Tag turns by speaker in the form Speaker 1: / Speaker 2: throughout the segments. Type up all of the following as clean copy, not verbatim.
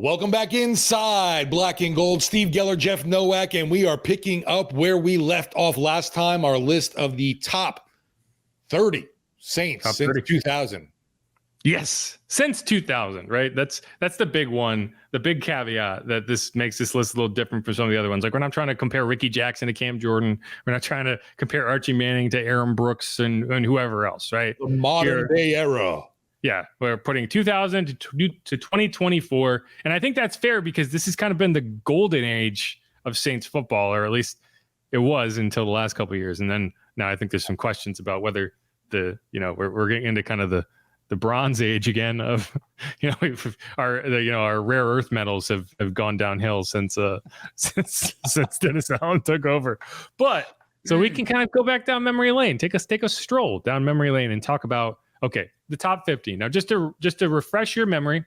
Speaker 1: Welcome back inside Black and Gold. Steve Geller, Jeff Nowak, and we are picking up where we left off last time. Our list of the top 30 Saints since 2000.
Speaker 2: Yes, since 2000, right? That's the big one, the big caveat that this makes this list a little different from some of the other ones. Like, we're not trying to compare Ricky Jackson to Cam Jordan. We're not trying to compare Archie Manning to Aaron Brooks and whoever else, right?
Speaker 1: The modern day era.
Speaker 2: Yeah, we're putting 2000 to 2024. And I think that's fair because this has kind of been the golden age of Saints football, or at least it was until the last couple of years. And then now I think there's some questions about whether we're getting into kind of the Bronze Age again of, our rare earth metals have gone downhill since Dennis Allen took over. But so we can kind of go back down memory lane, take a stroll down memory lane and talk about, okay, the top 15. Now, just to refresh your memory,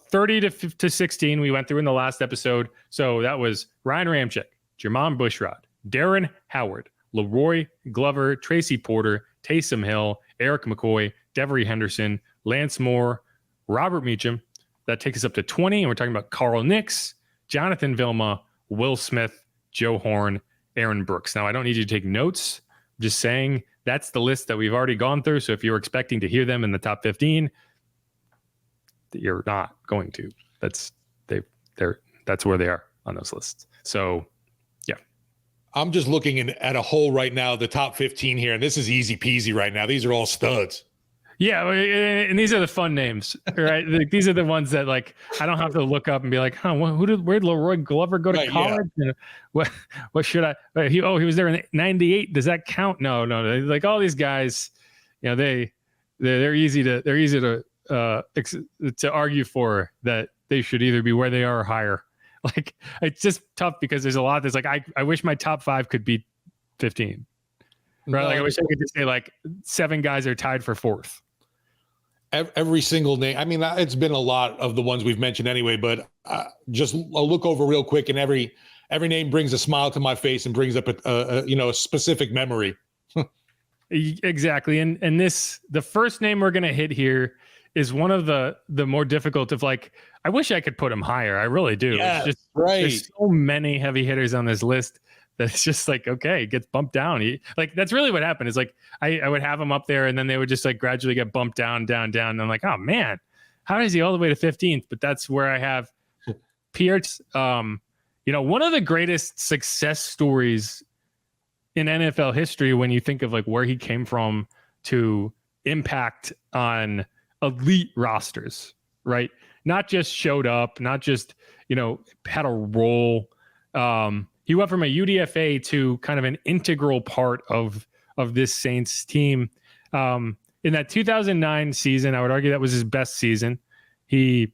Speaker 2: 30 to 16 we went through in the last episode. So that was Ryan Ramczyk, Jermon Bushrod, Darren Howard, Leroy Glover, Tracy Porter, Taysom Hill, Eric McCoy, Devery Henderson, Lance Moore, Robert Meacham. That takes us up to 20, and we're talking about Carl Nix, Jonathan Vilma, Will Smith, Joe Horn, Aaron Brooks. Now, I don't need you to take notes. I'm just saying that's the list that we've already gone through. So if you're expecting to hear them in the top 15, you're not going to. That's where they are on those lists. So, yeah.
Speaker 1: I'm just looking at a whole right now, the top 15 here, and this is easy peasy right now. These are all studs.
Speaker 2: Yeah, and these are the fun names, right? These are the ones that, like, I don't have to look up and be like, where'd Leroy Glover go to college? Yeah. What should I? He was there in '98. Does that count? No. Like, all these guys, they're easy to argue for that they should either be where they are or higher. Like, it's just tough because there's a lot that's like, I wish my top 5 could be 15. Right? No, like, I wish I could just say like 7 guys are tied for 4th.
Speaker 1: Every single name. I mean, it's been a lot of the ones we've mentioned anyway, but just I'll look over real quick, and every name brings a smile to my face and brings up a specific memory.
Speaker 2: Exactly. And the first name we're going to hit here is one of the more difficult of, like, I wish I could put him higher. I really do.
Speaker 1: Yeah,
Speaker 2: it's just,
Speaker 1: right.
Speaker 2: There's so many heavy hitters on this list that it's just like, okay, it gets bumped down. That's really what happened. Is like, I would have him up there and then they would just like gradually get bumped down. And I'm like, oh man, how is he all the way to 15th? But that's where I have Pierre. One of the greatest success stories in NFL history, when you think of like where he came from to impact on elite rosters, right? Not just showed up, not just, had a role. He went from a UDFA to kind of an integral part of this Saints team. In that 2009 season, I would argue that was his best season. He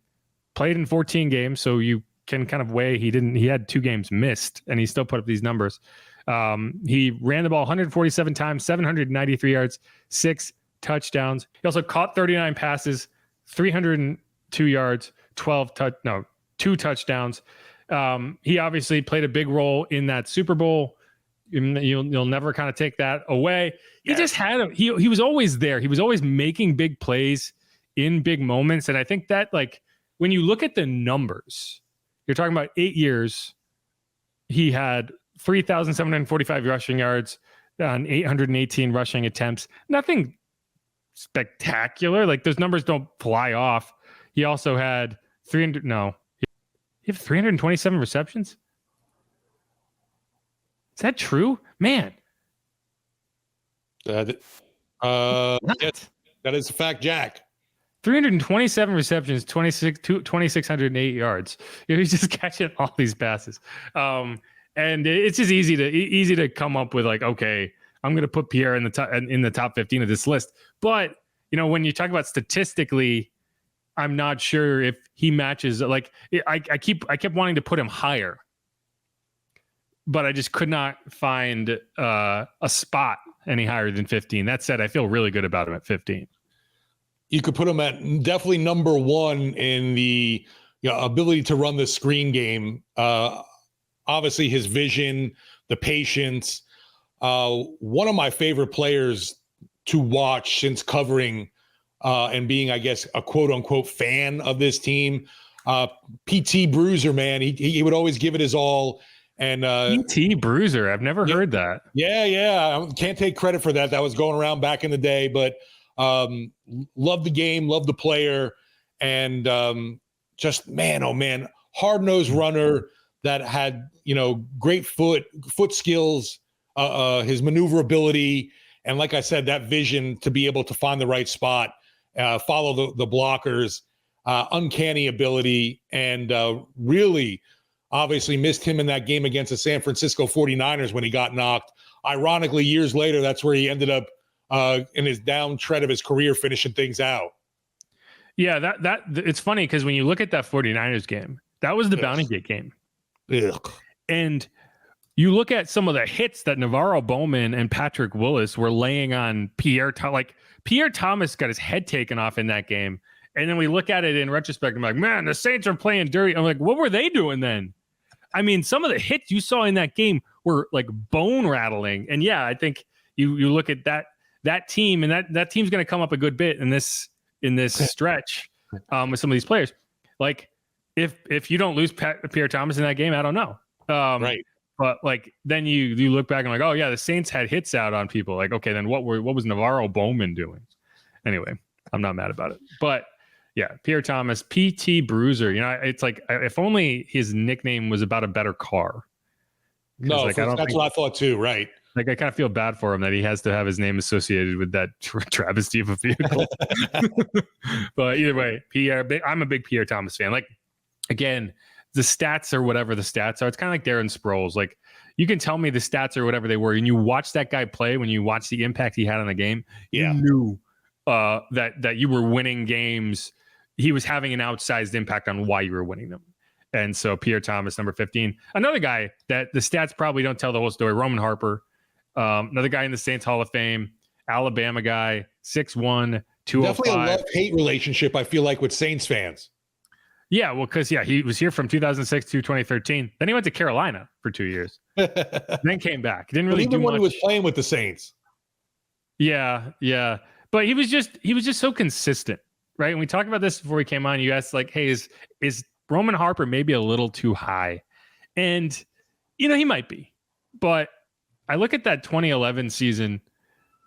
Speaker 2: played in 14 games, so you can kind of weigh he had 2 games missed, and he still put up these numbers. He ran the ball 147 times, 793 yards, 6 touchdowns. He also caught 39 passes, 302 yards, 2 touchdowns. He obviously played a big role in that Super Bowl. You'll never kind of take that away. He just had he was always there. He was always making big plays in big moments. And I think that, like, when you look at the numbers, you're talking about 8 years. He had 3,745 rushing yards on 818 rushing attempts. Nothing spectacular. Like, those numbers don't fly off. He also had 327 receptions? Is that true? Man.
Speaker 1: Yes, that is a fact, Jack.
Speaker 2: 327 receptions, 2,608 yards. He's just catching all these passes. And it's just easy to come up with, like, okay, I'm going to put Pierre in the top 15 of this list. But, when you talk about statistically, I'm not sure if he matches. Like, I kept wanting to put him higher, but I just could not find a spot any higher than 15. That said, I feel really good about him at 15.
Speaker 1: You could put him at definitely number 1 in the ability to run the screen game. Obviously, his vision, the patience. One of my favorite players to watch since covering and being, I guess, a quote unquote fan of this team. PT Bruiser, man. He would always give it his all. And
Speaker 2: PT Bruiser, I've never heard that.
Speaker 1: Yeah. I can't take credit for that. That was going around back in the day, but love the game, love the player, and just man, oh man, hard-nosed runner that had great foot skills, his maneuverability, and like I said, that vision to be able to find the right spot, follow the blockers, uncanny ability, and really obviously missed him in that game against the San Francisco 49ers when he got knocked. Ironically, years later, that's where he ended up in his down tread of his career, finishing things out.
Speaker 2: Yeah, that it's funny because when you look at that 49ers game, that was the Bounty Gate game.
Speaker 1: Ugh.
Speaker 2: And you look at some of the hits that Navarro Bowman and Patrick Willis were laying on Pierre Thomas. Like, Pierre Thomas got his head taken off in that game. And then we look at it in retrospect, I'm like, man, the Saints are playing dirty. I'm like, what were they doing then? I mean, some of the hits you saw in that game were like bone rattling. And yeah, I think you look at that team, and that team's going to come up a good bit in this stretch with some of these players. Like, if you don't lose Pierre Thomas in that game, I don't know.
Speaker 1: Right.
Speaker 2: But like, then you look back and like, oh yeah, the Saints had hits out on people. Like, okay, then what was Navarro Bowman doing? Anyway, I'm not mad about it. But yeah, Pierre Thomas, PT Bruiser. It's like, if only his nickname was about a better car.
Speaker 1: No, like, that's what I thought too. Right.
Speaker 2: Like, I kind of feel bad for him that he has to have his name associated with that travesty of a vehicle. But either way, I'm a big Pierre Thomas fan. Like, again, the stats are whatever the stats are. It's kind of like Darren Sproles. Like, you can tell me the stats are whatever they were, and you watch that guy play, when you watch the impact he had on the game, you knew that you were winning games. He was having an outsized impact on why you were winning them. And so Pierre Thomas, number 15. Another guy that the stats probably don't tell the whole story, Roman Harper. Another guy in the Saints Hall of Fame, Alabama guy, 6'1", 205.
Speaker 1: Definitely a love-hate relationship, I feel like, with Saints fans.
Speaker 2: Yeah, well, because he was here from 2006 to 2013. Then he went to Carolina for 2 years. Then came back. He didn't really do much.
Speaker 1: Even when he was playing with the Saints.
Speaker 2: Yeah. But he was just so consistent, right? And we talked about this before we came on. You asked, like, hey, is Roman Harper maybe a little too high? And he might be. But I look at that 2011 season.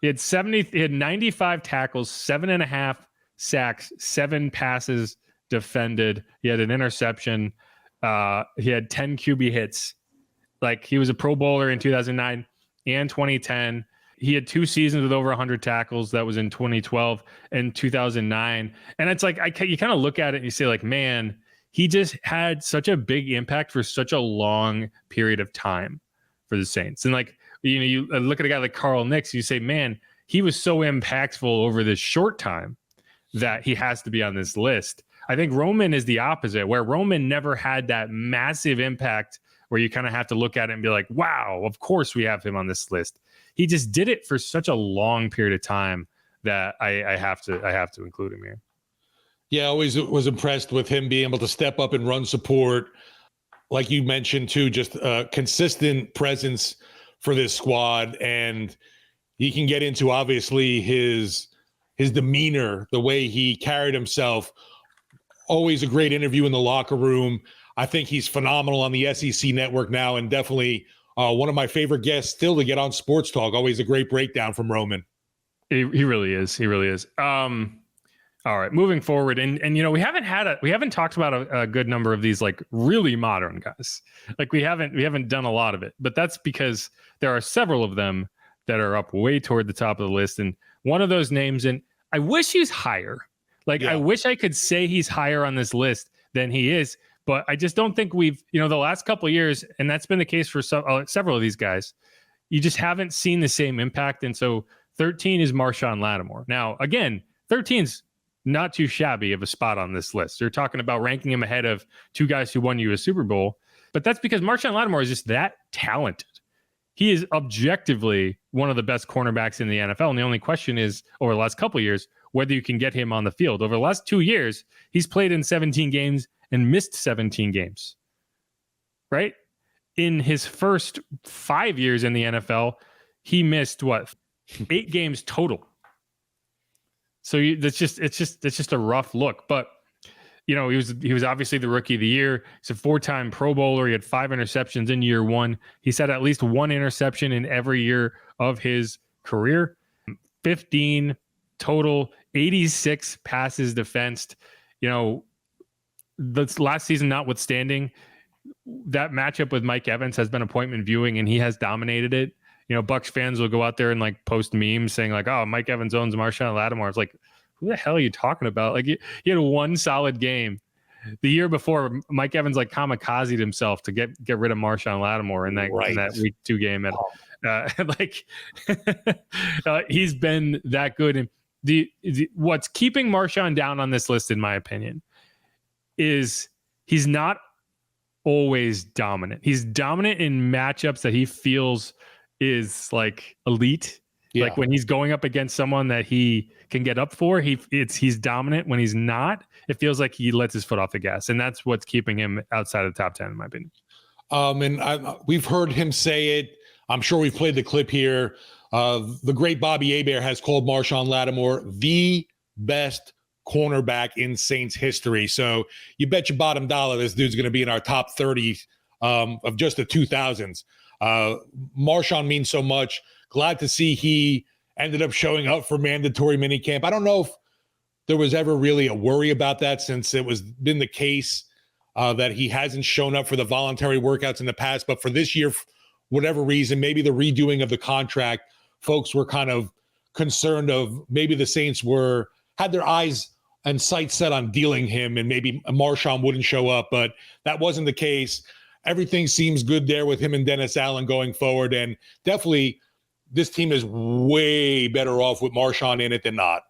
Speaker 2: He had 95 tackles, 7.5 sacks, 7 passes defended. He had an interception. He had 10 QB hits. Like, he was a Pro Bowler in 2009 and 2010. He had 2 seasons with over 100 tackles. That was in 2012 and 2009. And it's like, you kind of look at it and you say, like, man, he just had such a big impact for such a long period of time for the Saints. And like, you look at a guy like Carl Nicks, you say, man, he was so impactful over this short time that he has to be on this list. I think Roman is the opposite, where Roman never had that massive impact where you kind of have to look at it and be like, wow, of course we have him on this list. He just did it for such a long period of time that I have to include him here.
Speaker 1: Yeah, I always was impressed with him being able to step up and run support. Like you mentioned too, just a consistent presence for this squad. And he can get into, obviously, his demeanor, the way he carried himself. Always a great interview in the locker room. I think he's phenomenal on the SEC network now, and definitely one of my favorite guests still to get on Sports Talk. Always a great breakdown from Roman.
Speaker 2: He really is. He really is. All right, moving forward, and we haven't talked about a good number of these, like, really modern guys. Like, we haven't done a lot of it, but that's because there are several of them that are up way toward the top of the list. And one of those names, and I wish he's higher. Like, I wish I could say he's higher on this list than he is, but I just don't think we've, the last couple of years, and that's been the case for several of these guys, you just haven't seen the same impact. And so 13 is Marshon Lattimore. Now, again, 13's not too shabby of a spot on this list. You're talking about ranking him ahead of 2 guys who won you a Super Bowl, but that's because Marshon Lattimore is just that talented. He is objectively one of the best cornerbacks in the NFL. And the only question is, over the last couple of years, whether you can get him on the field. Over the last 2 years, he's played in 17 games and missed 17 games, right? In his first 5 years in the NFL, he missed 8 games total. So it's just a rough look. But he was obviously the rookie of the year. He's a 4-time Pro Bowler. He had 5 interceptions in year 1. He's had at least 1 interception in every year of his career. 15 total, 86 passes defensed. The last season notwithstanding, that matchup with Mike Evans has been appointment viewing, and he has dominated it. Bucs fans will go out there and like post memes saying like, "Oh, Mike Evans owns Marshon Lattimore." It's like, who the hell are you talking about? Like, he had 1 solid game. The year before, Mike Evans like kamikazed himself to get rid of Marshon Lattimore in that week 2 game. And he's been that good. And what's keeping Marshon down on this list, in my opinion, is he's not always dominant. He's dominant in matchups that he feels is like elite. Yeah. Like when he's going up against someone that he can get up for, he's dominant. When he's not, it feels like he lets his foot off the gas, and that's what's keeping him outside of the top 10, in my opinion.
Speaker 1: We've heard him say it. I'm sure we've played the clip here. The great Bobby Hebert has called Marshon Lattimore the best cornerback in Saints history. So you bet your bottom dollar this dude's going to be in our top 30 of just the 2000s. Marshon means so much. Glad to see he ended up showing up for mandatory minicamp. I don't know if there was ever really a worry about that, since it was been the case that he hasn't shown up for the voluntary workouts in the past. But for this year, for whatever reason, maybe the redoing of the contract, folks were kind of concerned of maybe the Saints had their eyes and sights set on dealing him, and maybe Marshon wouldn't show up, but that wasn't the case. Everything seems good there with him and Dennis Allen going forward, and definitely this team is way better off with Marshon in it than not.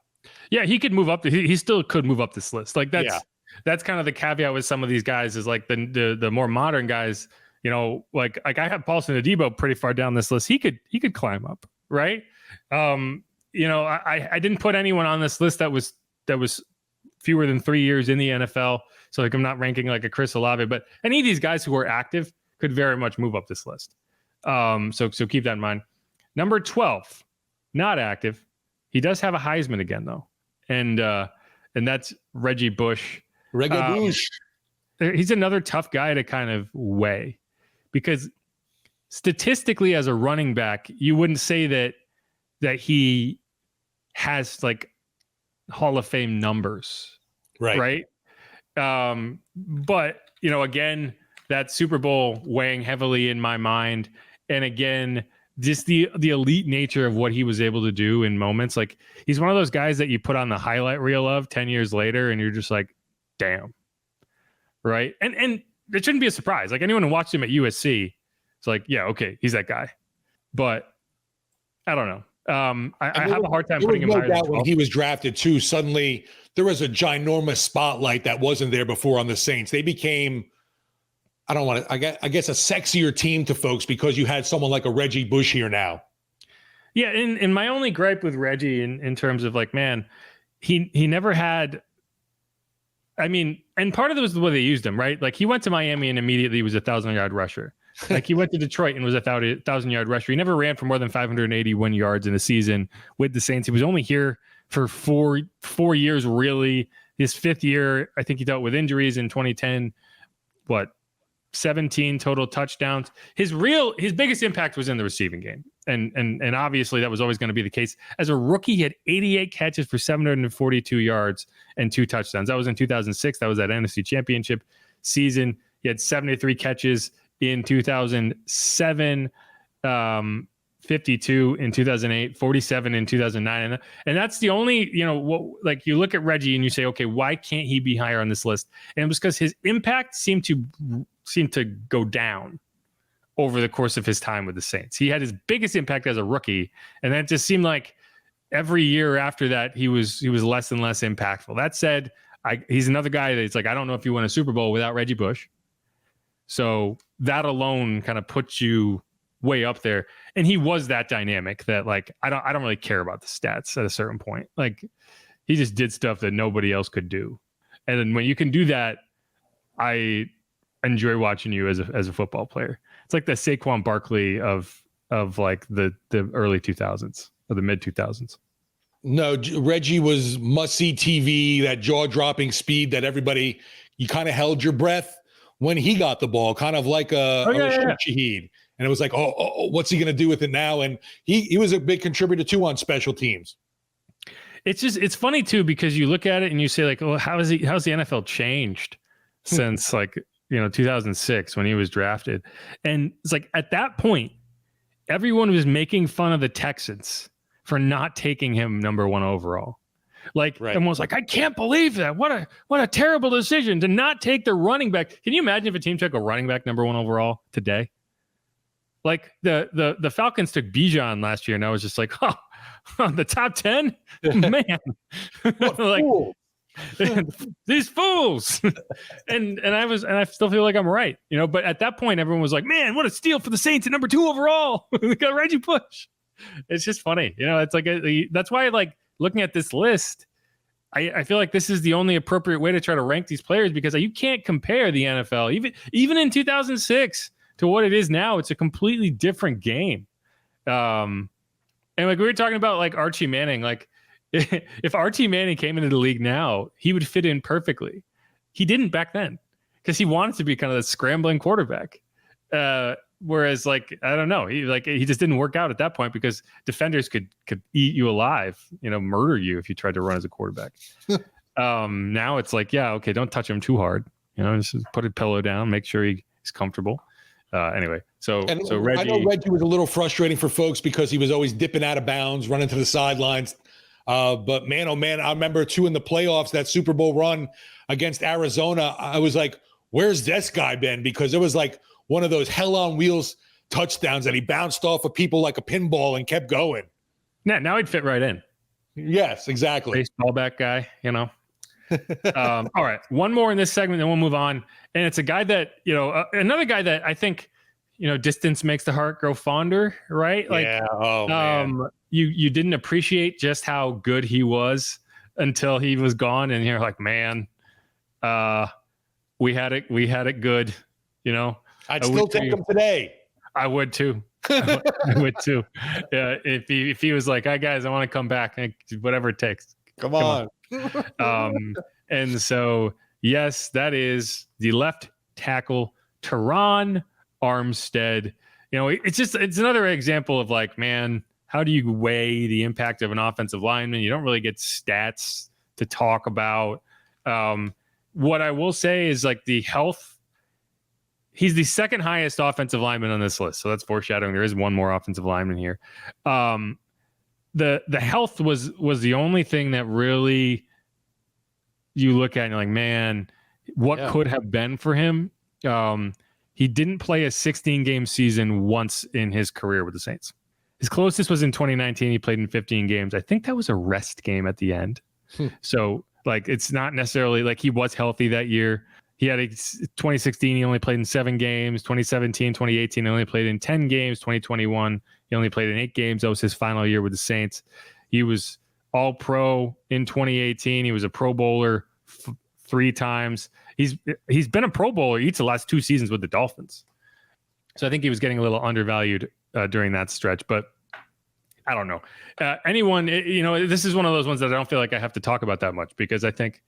Speaker 2: Yeah, he could move up. He still could move up this list. Like that's kind of the caveat with some of these guys, is like the more modern guys. Like I have Paulson Adebo pretty far down this list. He could climb up, right? I didn't put anyone on this list that was fewer than 3 years in the NFL. So like I'm not ranking like a Chris Olave, but any of these guys who are active could very much move up this list. So keep that in mind. Number 12, not active. He does have a Heisman again though, and that's Reggie Bush.
Speaker 1: Reggie Bush.
Speaker 2: He's another tough guy to kind of weigh, because statistically, as a running back, you wouldn't say that he has like Hall of Fame numbers, right? But again, that Super Bowl weighing heavily in my mind, and again, just the elite nature of what he was able to do in moments. Like, he's one of those guys that you put on the highlight reel of 10 years later, and you're just like, damn, right? And it shouldn't be a surprise. Like, anyone who watched him at USC, it's like, yeah, okay, he's that guy. But I don't know. I have a hard time putting him higher than 12.
Speaker 1: When he was drafted too, suddenly there was a ginormous spotlight that wasn't there before on the Saints. They became, I guess a sexier team to folks because you had someone like a Reggie Bush here now.
Speaker 2: Yeah, and my only gripe with Reggie in terms of like, man, he never had, I mean, and part of it was the way they used him, right? Like, he went to Miami and immediately was a 1,000-yard rusher. Like, he went to Detroit and was a 1,000-yard rusher. He never ran for more than 581 yards in a season with the Saints. He was only here for four years, really. His 5th year, I think he dealt with injuries in 2010. 17 total touchdowns. His biggest impact was in the receiving game. And obviously that was always going to be the case. As a rookie, he had 88 catches for 742 yards and 2 touchdowns. That was in 2006. That was that NFC Championship season. He had 73 catches in 2007, 52 in 2008, 47 in 2009. And that's the only, like, you look at Reggie and you say, okay, why can't he be higher on this list? And it was because his impact seemed to go down over the course of his time with the Saints. He had his biggest impact as a rookie, and then it just seemed like every year after that he was less and less impactful. That said, he's another guy that's like, I don't know if you win a Super Bowl without Reggie Bush. So that alone kind of puts you way up there. And he was that dynamic that, like, I don't really care about the stats at a certain point. Like, he just did stuff that nobody else could do. And then when you can do that, I enjoy watching you as a football player. It's like the Saquon Barkley of like the early 2000s or the mid 2000s.
Speaker 1: No, Reggie was must-see TV, that jaw-dropping speed that everybody, you kind of held your breath when he got the ball, kind of like a Rashid Shaheed. And it was like, what's he going to do with it now? And he was a big contributor, too, on special teams.
Speaker 2: It's funny, too, because you look at it and you say, like, well, how's the NFL changed since, 2006 when he was drafted? And it's like, at that point, everyone was making fun of the Texans for not taking him number 1 overall. Like, everyone was like, I can't believe that. What a terrible decision to not take the running back. Can you imagine if a team took a running back number 1 overall today? Like the Falcons took Bijan last year, and I was just like, the top 10? Man. Like, these fools. and I still feel like I'm right, but at that point everyone was like, man, what a steal for the Saints at number 2 overall. They got Reggie Bush. It's just funny. It's like that's why, like, looking at this list, I feel like this is the only appropriate way to try to rank these players, because you can't compare the NFL even in 2006 to what it is now. It's a completely different game. And like we were talking about, like Archie Manning, like if Archie Manning came into the league now, he would fit in perfectly. He didn't back then because he wanted to be kind of the scrambling quarterback. Whereas, like, I don't know, he just didn't work out at that point because defenders could eat you alive, murder you if you tried to run as a quarterback. Now it's like, yeah, okay, don't touch him too hard. Just put a pillow down, make sure he's comfortable. Anyway, so Reggie,
Speaker 1: I know Reggie was a little frustrating for folks because he was always dipping out of bounds, running to the sidelines. But man, oh man, I remember too in the playoffs, that Super Bowl run against Arizona. I was like, where's this guy been? Because it was like one of those hell on wheels touchdowns that he bounced off of people like a pinball and kept going.
Speaker 2: Yeah, now he'd fit right in.
Speaker 1: Yes, exactly.
Speaker 2: Baseball bat guy, All right, one more in this segment, then we'll move on. And it's a guy that, another guy that I think, distance makes the heart grow fonder, right? Like,
Speaker 1: yeah. Oh, man.
Speaker 2: You didn't appreciate just how good he was until he was gone, and you're like, man, we had it good,
Speaker 1: I'd still take him today.
Speaker 2: I would too. I would too. Yeah, if he was like, "Hi guys, I want to come back, whatever it takes."
Speaker 1: Come on.
Speaker 2: And so, yes, that is the left tackle, Terron Armstead. It's another example of, like, man, how do you weigh the impact of an offensive lineman? You don't really get stats to talk about. What I will say is, like, the health. He's the second highest offensive lineman on this list, so that's foreshadowing. There is one more offensive lineman here. The health was the only thing that really you look at and you're like, man, what could have been for him? He didn't play a 16-game season once in his career with the Saints. His closest was in 2019. He played in 15 games. I think that was a rest game at the end. So, like, it's not necessarily like he was healthy that year. He had 2016, he only played in 7 games. 2017, 2018, he only played in 10 games. 2021, he only played in 8 games. That was his final year with the Saints. He was all-pro in 2018. He was a Pro Bowler 3 times. He's been a Pro Bowler each of the last 2 seasons with the Dolphins. So I think he was getting a little undervalued during that stretch, but I don't know. This is one of those ones that I don't feel like I have to talk about that much, because I think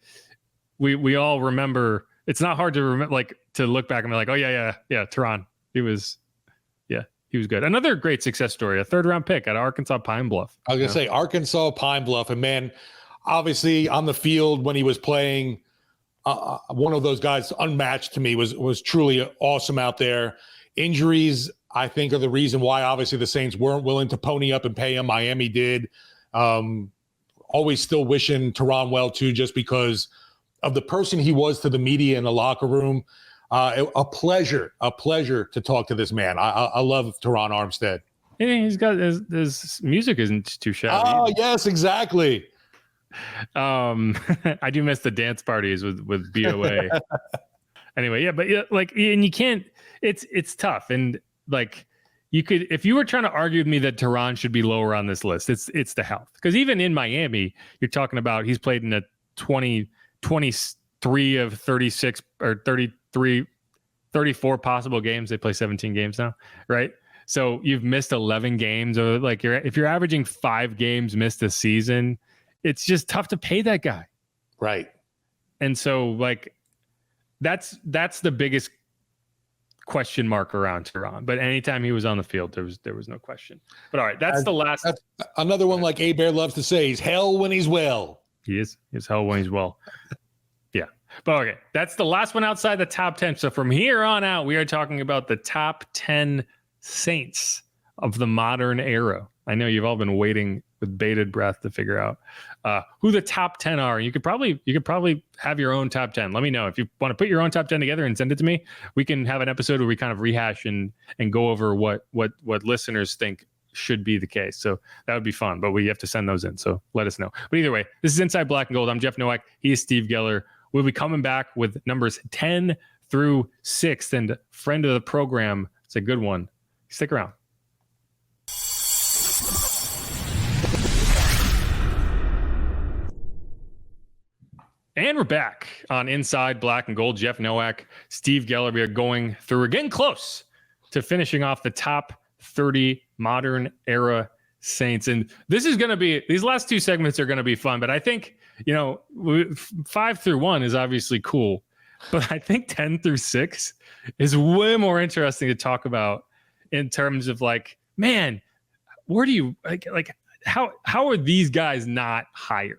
Speaker 2: we all remember. It's not hard to remember, like, to look back and be like, oh yeah, Terron. He was good. Another great success story, a 3rd-round pick out of Arkansas Pine Bluff.
Speaker 1: I was gonna say Arkansas Pine Bluff, and man, obviously on the field when he was playing, one of those guys unmatched to me, was truly awesome out there. Injuries, I think, are the reason why obviously the Saints weren't willing to pony up and pay him. Miami did. Always still wishing Terron well too, just because of the person he was to the media in the locker room. A pleasure to talk to this man. I love Terron Armstead.
Speaker 2: He's got his music isn't too shabby.
Speaker 1: Oh, yes, exactly.
Speaker 2: I do miss the dance parties with BOA. Anyway, yeah, but like, and you can't. It's tough, and like, you could, if you were trying to argue with me that Terron should be lower on this list, it's the health, because even in Miami, you're talking about he's played in a 23 of 36 or 34 possible games. They play 17 games now, right? So you've missed 11 games, or like if you're averaging 5 games missed a season, it's just tough to pay that guy.
Speaker 1: Right.
Speaker 2: And so like that's the biggest question mark around Terron. But anytime he was on the field, there was no question. But all right, that's
Speaker 1: another one like A-Bear loves to say, he's hell when he's well.
Speaker 2: He is. He's hell when he's well. Yeah. But okay, that's the last one outside the top 10. So from here on out, we are talking about the top 10 Saints of the modern era. I know you've all been waiting with bated breath to figure out who the top 10 are. You could probably have your own top 10. Let me know if you want to put your own top 10 together and send it to me. We can have an episode where we kind of rehash and go over what listeners think should be the case. So that would be fun, but we have to send those in. So let us know. But either way, this is Inside Black and Gold. I'm Jeff Nowak. He is Steve Geller. We'll be coming back with numbers 10 through 6, and friend of the program. It's a good one. Stick around. And we're back on Inside Black and Gold. Jeff Nowak, Steve Geller. We are getting close to finishing off the top 30 modern era Saints. And this is going to be, these last 2 segments are going to be fun, but I think, 5 through 1 is obviously cool, but I think 10 through 6 is way more interesting to talk about in terms of like, man, where do you like how are these guys not higher?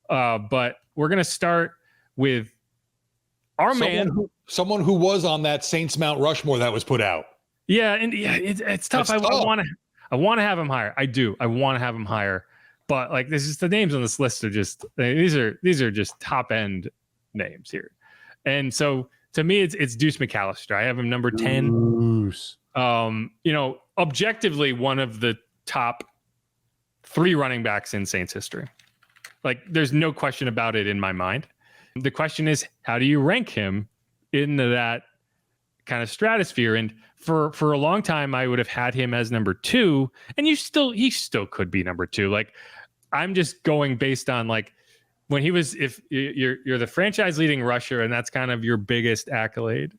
Speaker 2: But we're going to start with
Speaker 1: someone who was on that Saints Mount Rushmore that was put out.
Speaker 2: Yeah. And it's tough. I want to have him higher. I do. I want to have him higher, but like, this is the names on this list are just, these are just top end names here. And so to me, it's Deuce McAllister. I have him number 10.
Speaker 1: Deuce.
Speaker 2: Objectively one of the top 3 running backs in Saints history. Like, there's no question about it in my mind. The question is, how do you rank him into that kind of stratosphere? And for a long time, I would have had him as number 2, and he still could be number 2. Like, I'm just going based on like when he was, if you're the franchise leading rusher, and that's kind of your biggest accolade.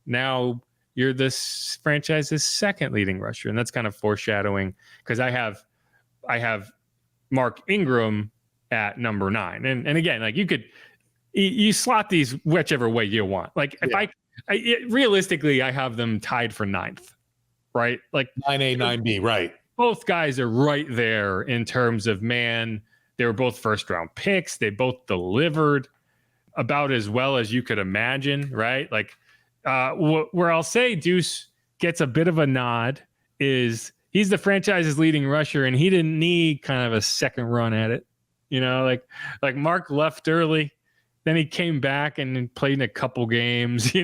Speaker 2: Now you're this franchise's second leading rusher, and that's kind of foreshadowing because I have Mark Ingram at number 9. And again, like you slot these whichever way you want. Like if realistically, I have them tied for 9th, right? Like
Speaker 1: 9A, 9B, right.
Speaker 2: Both guys are right there in terms of, man, they were both first round picks. They both delivered about as well as you could imagine, right? Like where I'll say Deuce gets a bit of a nod is he's the franchise's leading rusher, and he didn't need kind of a second run at it. Like Mark left early, then he came back and played in a couple games,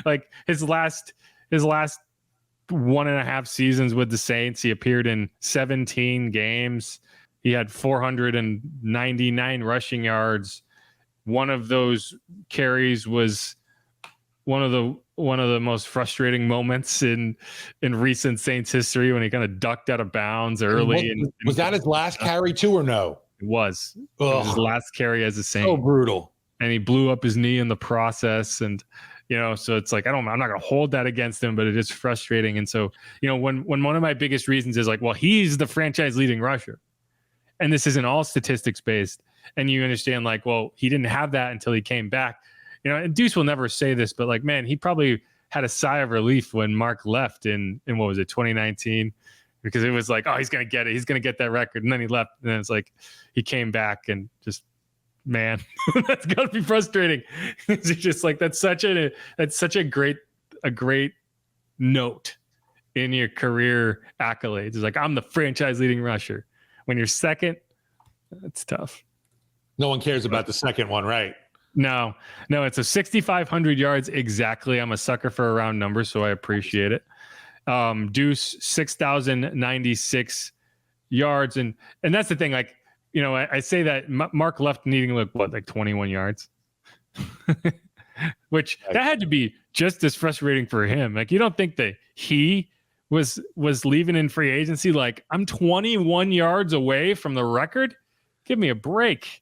Speaker 2: like his last 1.5 seasons with the Saints, he appeared in 17 games. He had 499 rushing yards. One of those carries was one of the most frustrating moments in recent Saints history when he kind of ducked out of bounds early.
Speaker 1: Was that his last carry too, or no?
Speaker 2: It was. It was his last carry as a Saint.
Speaker 1: So brutal.
Speaker 2: And he blew up his knee in the process. And, so it's like, I'm not going to hold that against him, but it is frustrating. And so, when one of my biggest reasons is like, well, he's the franchise leading rusher, and this isn't all statistics based. And you understand like, well, he didn't have that until he came back, and Deuce will never say this, but like, man, he probably had a sigh of relief when Mark left in what was it, 2019? Because it was like, oh, he's going to get it. He's going to get that record. And then he left. And then it's like, he came back and just, man, that's got to be frustrating. It's just like, that's such a great note in your career accolades. It's like, I'm the franchise leading rusher. When you're second, that's tough.
Speaker 1: No one cares about the second one, right?
Speaker 2: No, it's a 6,500 yards exactly. I'm a sucker for a round number, so I appreciate it. Deuce 6,096 yards, and that's the thing. Like, I say that Mark left needing like 21 yards, which that had to be just as frustrating for him. Like, you don't think that he was leaving in free agency like, I'm 21 yards away from the record? Give me a break.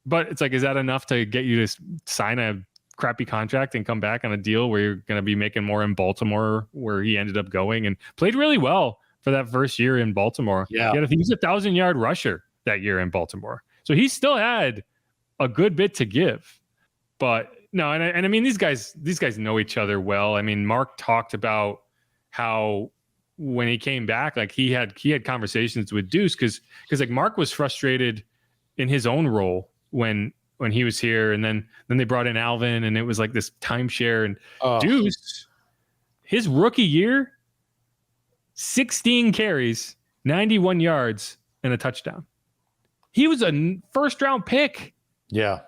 Speaker 2: But it's like, is that enough to get you to sign a crappy contract and come back on a deal where you're going to be making more in Baltimore, where he ended up going and played really well for that first year in Baltimore.
Speaker 1: Yeah.
Speaker 2: He was a 1,000-yard rusher that year in Baltimore. So he still had a good bit to give. But no, and I mean, these guys know each other well. I mean, Mark talked about how when he came back, like he had conversations with Deuce because like Mark was frustrated in his own role when he was here, and then they brought in Alvin, and it was like this timeshare. And Deuce, his rookie year, 16 carries, 91 yards, and a touchdown. He was a first-round pick.
Speaker 1: Yeah.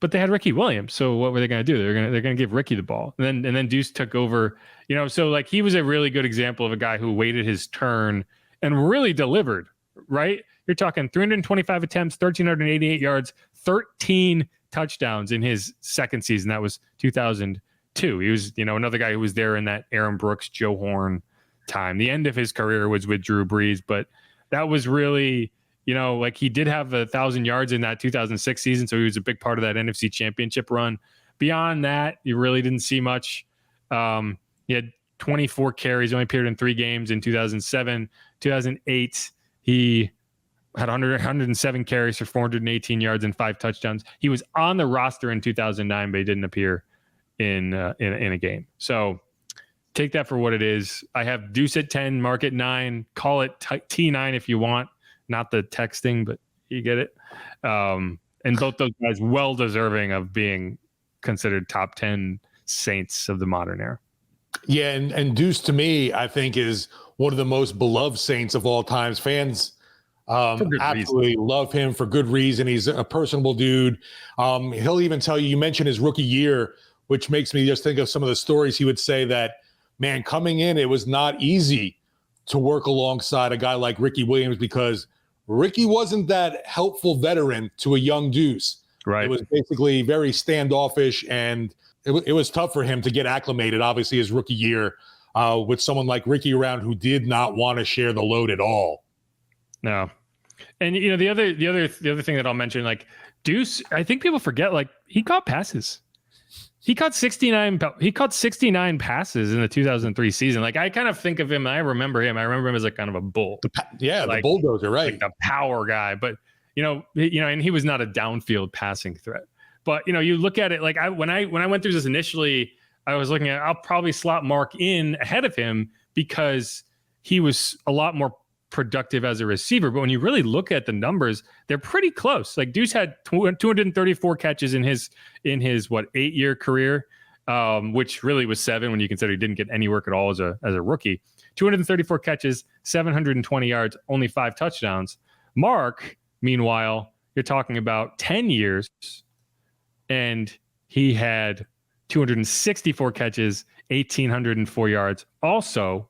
Speaker 2: But they had Ricky Williams, so what were they going to do? They're going to give Ricky the ball, and then Deuce took over. So like he was a really good example of a guy who waited his turn and really delivered. Right? You're talking 325 attempts, 1,388 yards, 13 touchdowns in his second season. That was 2002. He was another guy who was there in that Aaron Brooks, Joe Horn time. The end of his career was with Drew Brees, but that was really. Like he did have 1,000 yards in that 2006 season, so he was a big part of that NFC Championship run. Beyond that, you really didn't see much. He had 24 carries, only appeared in 3 games in 2007. 2008, he had 107 carries for 418 yards and 5 touchdowns. He was on the roster in 2009, but he didn't appear in a game. So take that for what it is. I have Deuce at 10, Mark at 9. Call it T9 if you want. Not the texting, but you get it. And both those guys well deserving of being considered top 10 Saints of the modern era.
Speaker 1: Yeah, and Deuce to me, I think, is one of the most beloved Saints of all times. Fans absolutely love him for good reason. He's a personable dude. He'll even tell you mentioned his rookie year, which makes me just think of some of the stories he would say that, man, coming in, it was not easy to work alongside a guy like Ricky Williams because Ricky wasn't that helpful veteran to a young Deuce.
Speaker 2: Right.
Speaker 1: It was basically very standoffish, and it was tough for him to get acclimated, obviously, his rookie year with someone like Ricky around who did not want to share the load at all.
Speaker 2: No. And, the other thing that I'll mention, like Deuce, I think people forget, like he caught passes. He caught 69 passes in the 2003 season. Like I kind of think of him. I remember him as like kind of a bull.
Speaker 1: The bulldozer, right?
Speaker 2: Like the power guy. But and he was not a downfield passing threat. But you look at it like when I went through this initially, I was looking at I'll probably slot Mark in ahead of him because he was a lot more productive as a receiver. But when you really look at the numbers, they're pretty close. Like Deuce had 234 catches in his 8-year career, which really was 7 when you consider he didn't get any work at all as a rookie. 234 catches, 720 yards, only 5 touchdowns. Mark, meanwhile, you're talking about 10 years, and he had 264 catches, 1,804 yards, also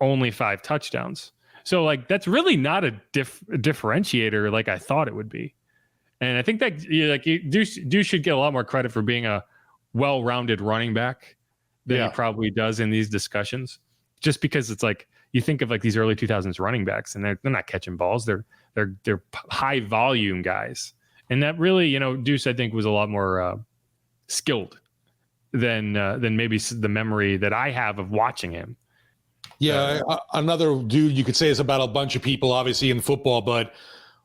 Speaker 2: only 5 touchdowns. So like that's really not a differentiator like I thought it would be, and I think that Deuce should get a lot more credit for being a well-rounded running back than he probably does in these discussions. Just because it's like you think of like these early 2000s running backs, and they're not catching balls; they're high volume guys, and that really Deuce I think was a lot more skilled than maybe the memory that I have of watching him.
Speaker 1: Yeah, another dude you could say is about a bunch of people, obviously, in football, but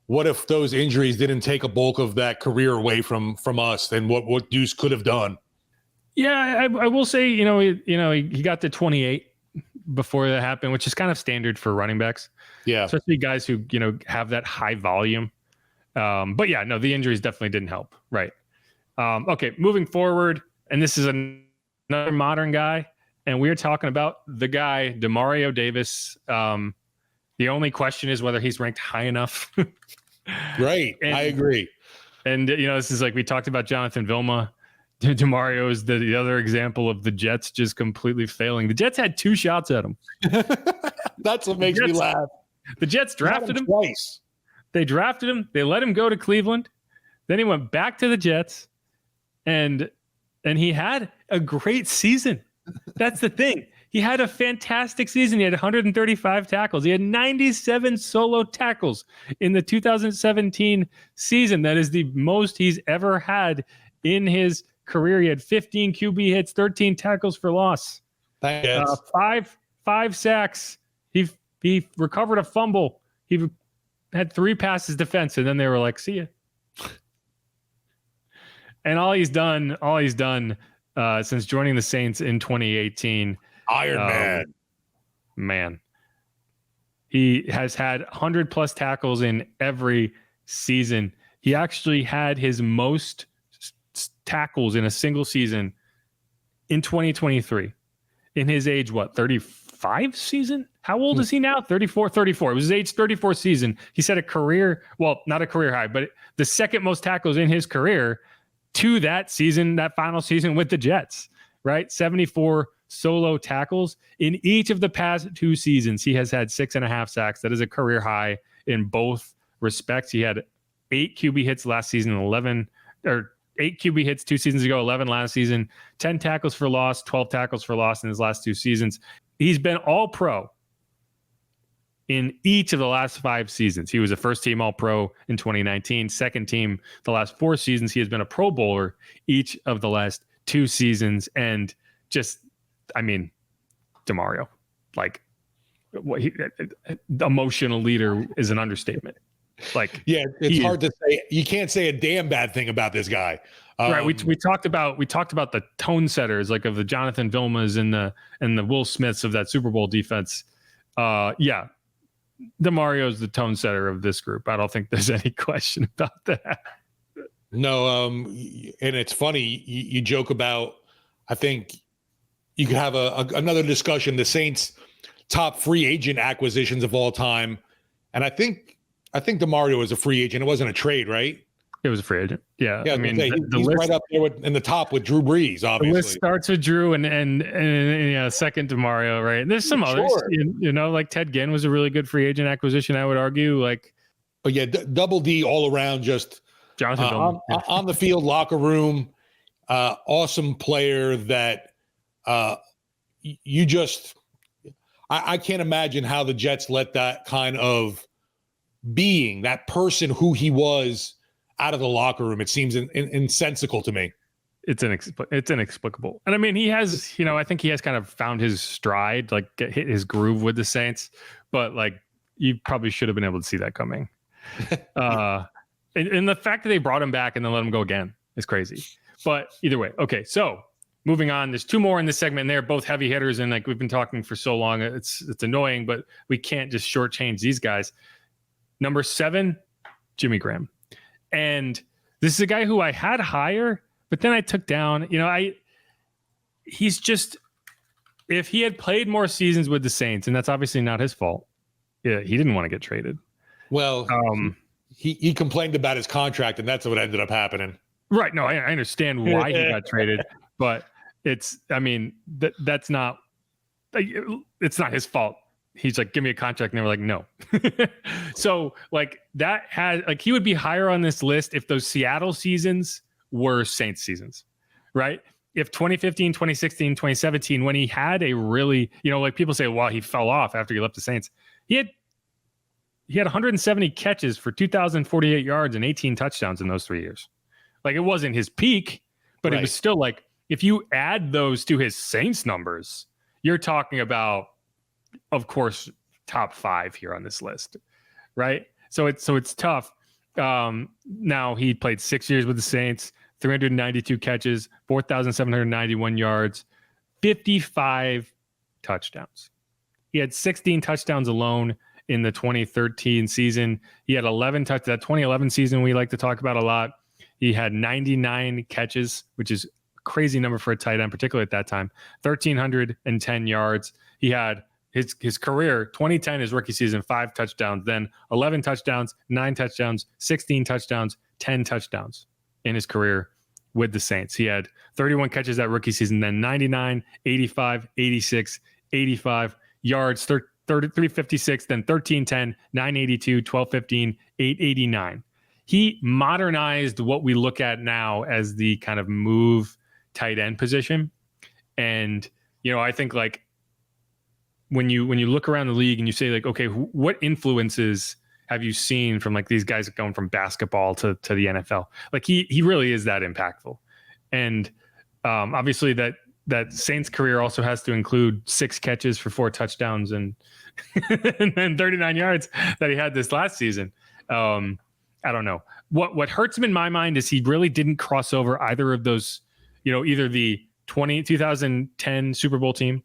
Speaker 1: what if those injuries didn't take a bulk of that career away from us and what Deuce could have done?
Speaker 2: Yeah, I will say, he got to 28 before that happened, which is kind of standard for running backs.
Speaker 1: Yeah.
Speaker 2: Especially guys who, have that high volume. But yeah, no, the injuries definitely didn't help. Right. Okay, moving forward, and this is another modern guy. And we're talking about the guy, Demario Davis. The only question is whether he's ranked high enough.
Speaker 1: Right. I agree.
Speaker 2: And, this is like we talked about Jonathan Vilma. Demario is the other example of the Jets just completely failing. The Jets had 2 shots at him.
Speaker 1: That's what makes me laugh.
Speaker 2: The Jets drafted him
Speaker 1: twice.
Speaker 2: They drafted him. They let him go to Cleveland. Then he went back to the Jets. And he had a great season. That's the thing. He had a fantastic season. He had 135 tackles. He had 97 solo tackles in the 2017 season. That is the most he's ever had in his career, he had 15 QB hits, 13 tackles for loss, five sacks. He recovered a fumble. He had 3 passes defense, and then they were like, "See ya." And all he's done since joining the Saints in 2018,
Speaker 1: Iron
Speaker 2: Man, he has had 100 plus tackles in every season. He actually had his most tackles in a single season in 2023 in his age, 35 season? How old is he now? 34. It was his age 34 season. He set a career, well, not a career high, but the second most tackles in his career to that season, that final season with the Jets, right? 74 solo tackles. In each of the past 2 seasons, he has had 6.5 sacks. That is a career high in both respects. He had 8 QB hits last season, 8 QB hits 2 seasons ago, 11 last season, 10 tackles for loss, 12 tackles for loss in his last 2 seasons. He's been all pro in each of the last 5 seasons. He was a first team all pro in 2019, second team the last 4 seasons. He has been a pro bowler each of the last 2 seasons. And just, I mean, DeMario, like, emotional leader is an understatement. Like,
Speaker 1: yeah, it's hard to say. You can't say a damn bad thing about this guy.
Speaker 2: Right. We talked about the tone setters, like of the Jonathan Vilmas and the Will Smiths of that Super Bowl defense. Yeah, DeMario's the tone setter of this group. I don't think there's any question about that.
Speaker 1: No, and it's funny you joke about. I think you could have another discussion. The Saints' top free agent acquisitions of all time, and I think DeMario was a free agent. It wasn't a trade, right?
Speaker 2: It was a free agent. Yeah.
Speaker 1: I mean, he's list, right up there in the top with Drew Brees, obviously.
Speaker 2: The list starts with Drew and second to Mario, right? And there's some others, like Ted Ginn was a really good free agent acquisition, I would argue.
Speaker 1: But yeah, Double D all around, just
Speaker 2: Jonathan
Speaker 1: on the field, locker room, awesome player that you just I can't imagine how the Jets let that kind of being, that person who he was, out of the locker room. It seems insensical to me.
Speaker 2: It's inexplicable. And I mean, he has, I think he has kind of found his stride, like hit his groove with the Saints, but you probably should have been able to see that coming. And the fact that they brought him back and then let him go again is crazy. But either way, okay. So moving on, there's 2 more in this segment, and they're both heavy hitters. And we've been talking for so long, it's annoying, but we can't just shortchange these guys. Number 7, Jimmy Graham. And this is a guy who I had higher, but then I took down. He's just, if he had played more seasons with the Saints, and that's obviously not his fault, yeah, he didn't want to get traded.
Speaker 1: Well, he complained about his contract, and that's what ended up happening.
Speaker 2: Right. No, I understand why he got traded, but that's not, it's not his fault. He's like, give me a contract. And they were like, no. So that has, he would be higher on this list if those Seattle seasons were Saints seasons, right? If 2015, 2016, 2017, when he had a really, people say, well, he fell off after he left the Saints. He had 170 catches for 2,048 yards and 18 touchdowns in those 3 years. It wasn't his peak, but It was still if you add those to his Saints numbers, you're talking about, of course, top 5 here on this list, right? So it's tough. Now he played 6 years with the Saints, 392 catches, 4,791 yards, 55 touchdowns. He had 16 touchdowns alone in the 2013 season. He had 11 touchdowns. That 2011 season we like to talk about a lot. He had 99 catches, which is a crazy number for a tight end, particularly at that time. 1,310 yards. He had his career, 2010, his rookie season, 5 touchdowns, then 11 touchdowns, 9 touchdowns, 16 touchdowns, 10 touchdowns in his career with the Saints. He had 31 catches that rookie season, then 99, 85, 86, 85 yards, 356, then 1310, 982, 1215, 889. He modernized what we look at now as the kind of move tight end position. And, I think when you look around the league and you say okay, what influences have you seen from these guys going from basketball to the NFL? He really is that impactful. And obviously that Saints career also has to include 6 catches for 4 touchdowns and and then 39 yards that he had this last season. I don't know. What hurts him in my mind is he really didn't cross over either of those, either the 2010 Super Bowl team,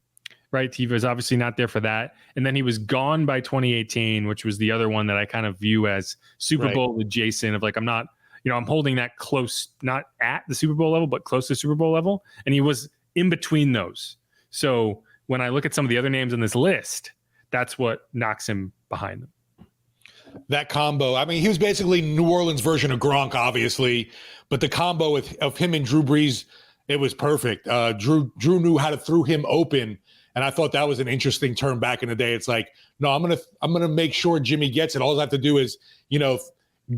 Speaker 2: right? He was obviously not there for that. And then he was gone by 2018, which was the other one that I kind of view as Super Bowl adjacent of like, I'm not, I'm holding that close, not at the Super Bowl level, but close to Super Bowl level. And he was in between those. So when I look at some of the other names on this list, that's what knocks him behind them.
Speaker 1: That combo. I mean, he was basically New Orleans version of Gronk, obviously, but the combo of him and Drew Brees, it was perfect. Drew knew how to throw him open, and I thought that was an interesting turn back in the day. It's like, no, I'm gonna make sure Jimmy gets it. All I have to do is,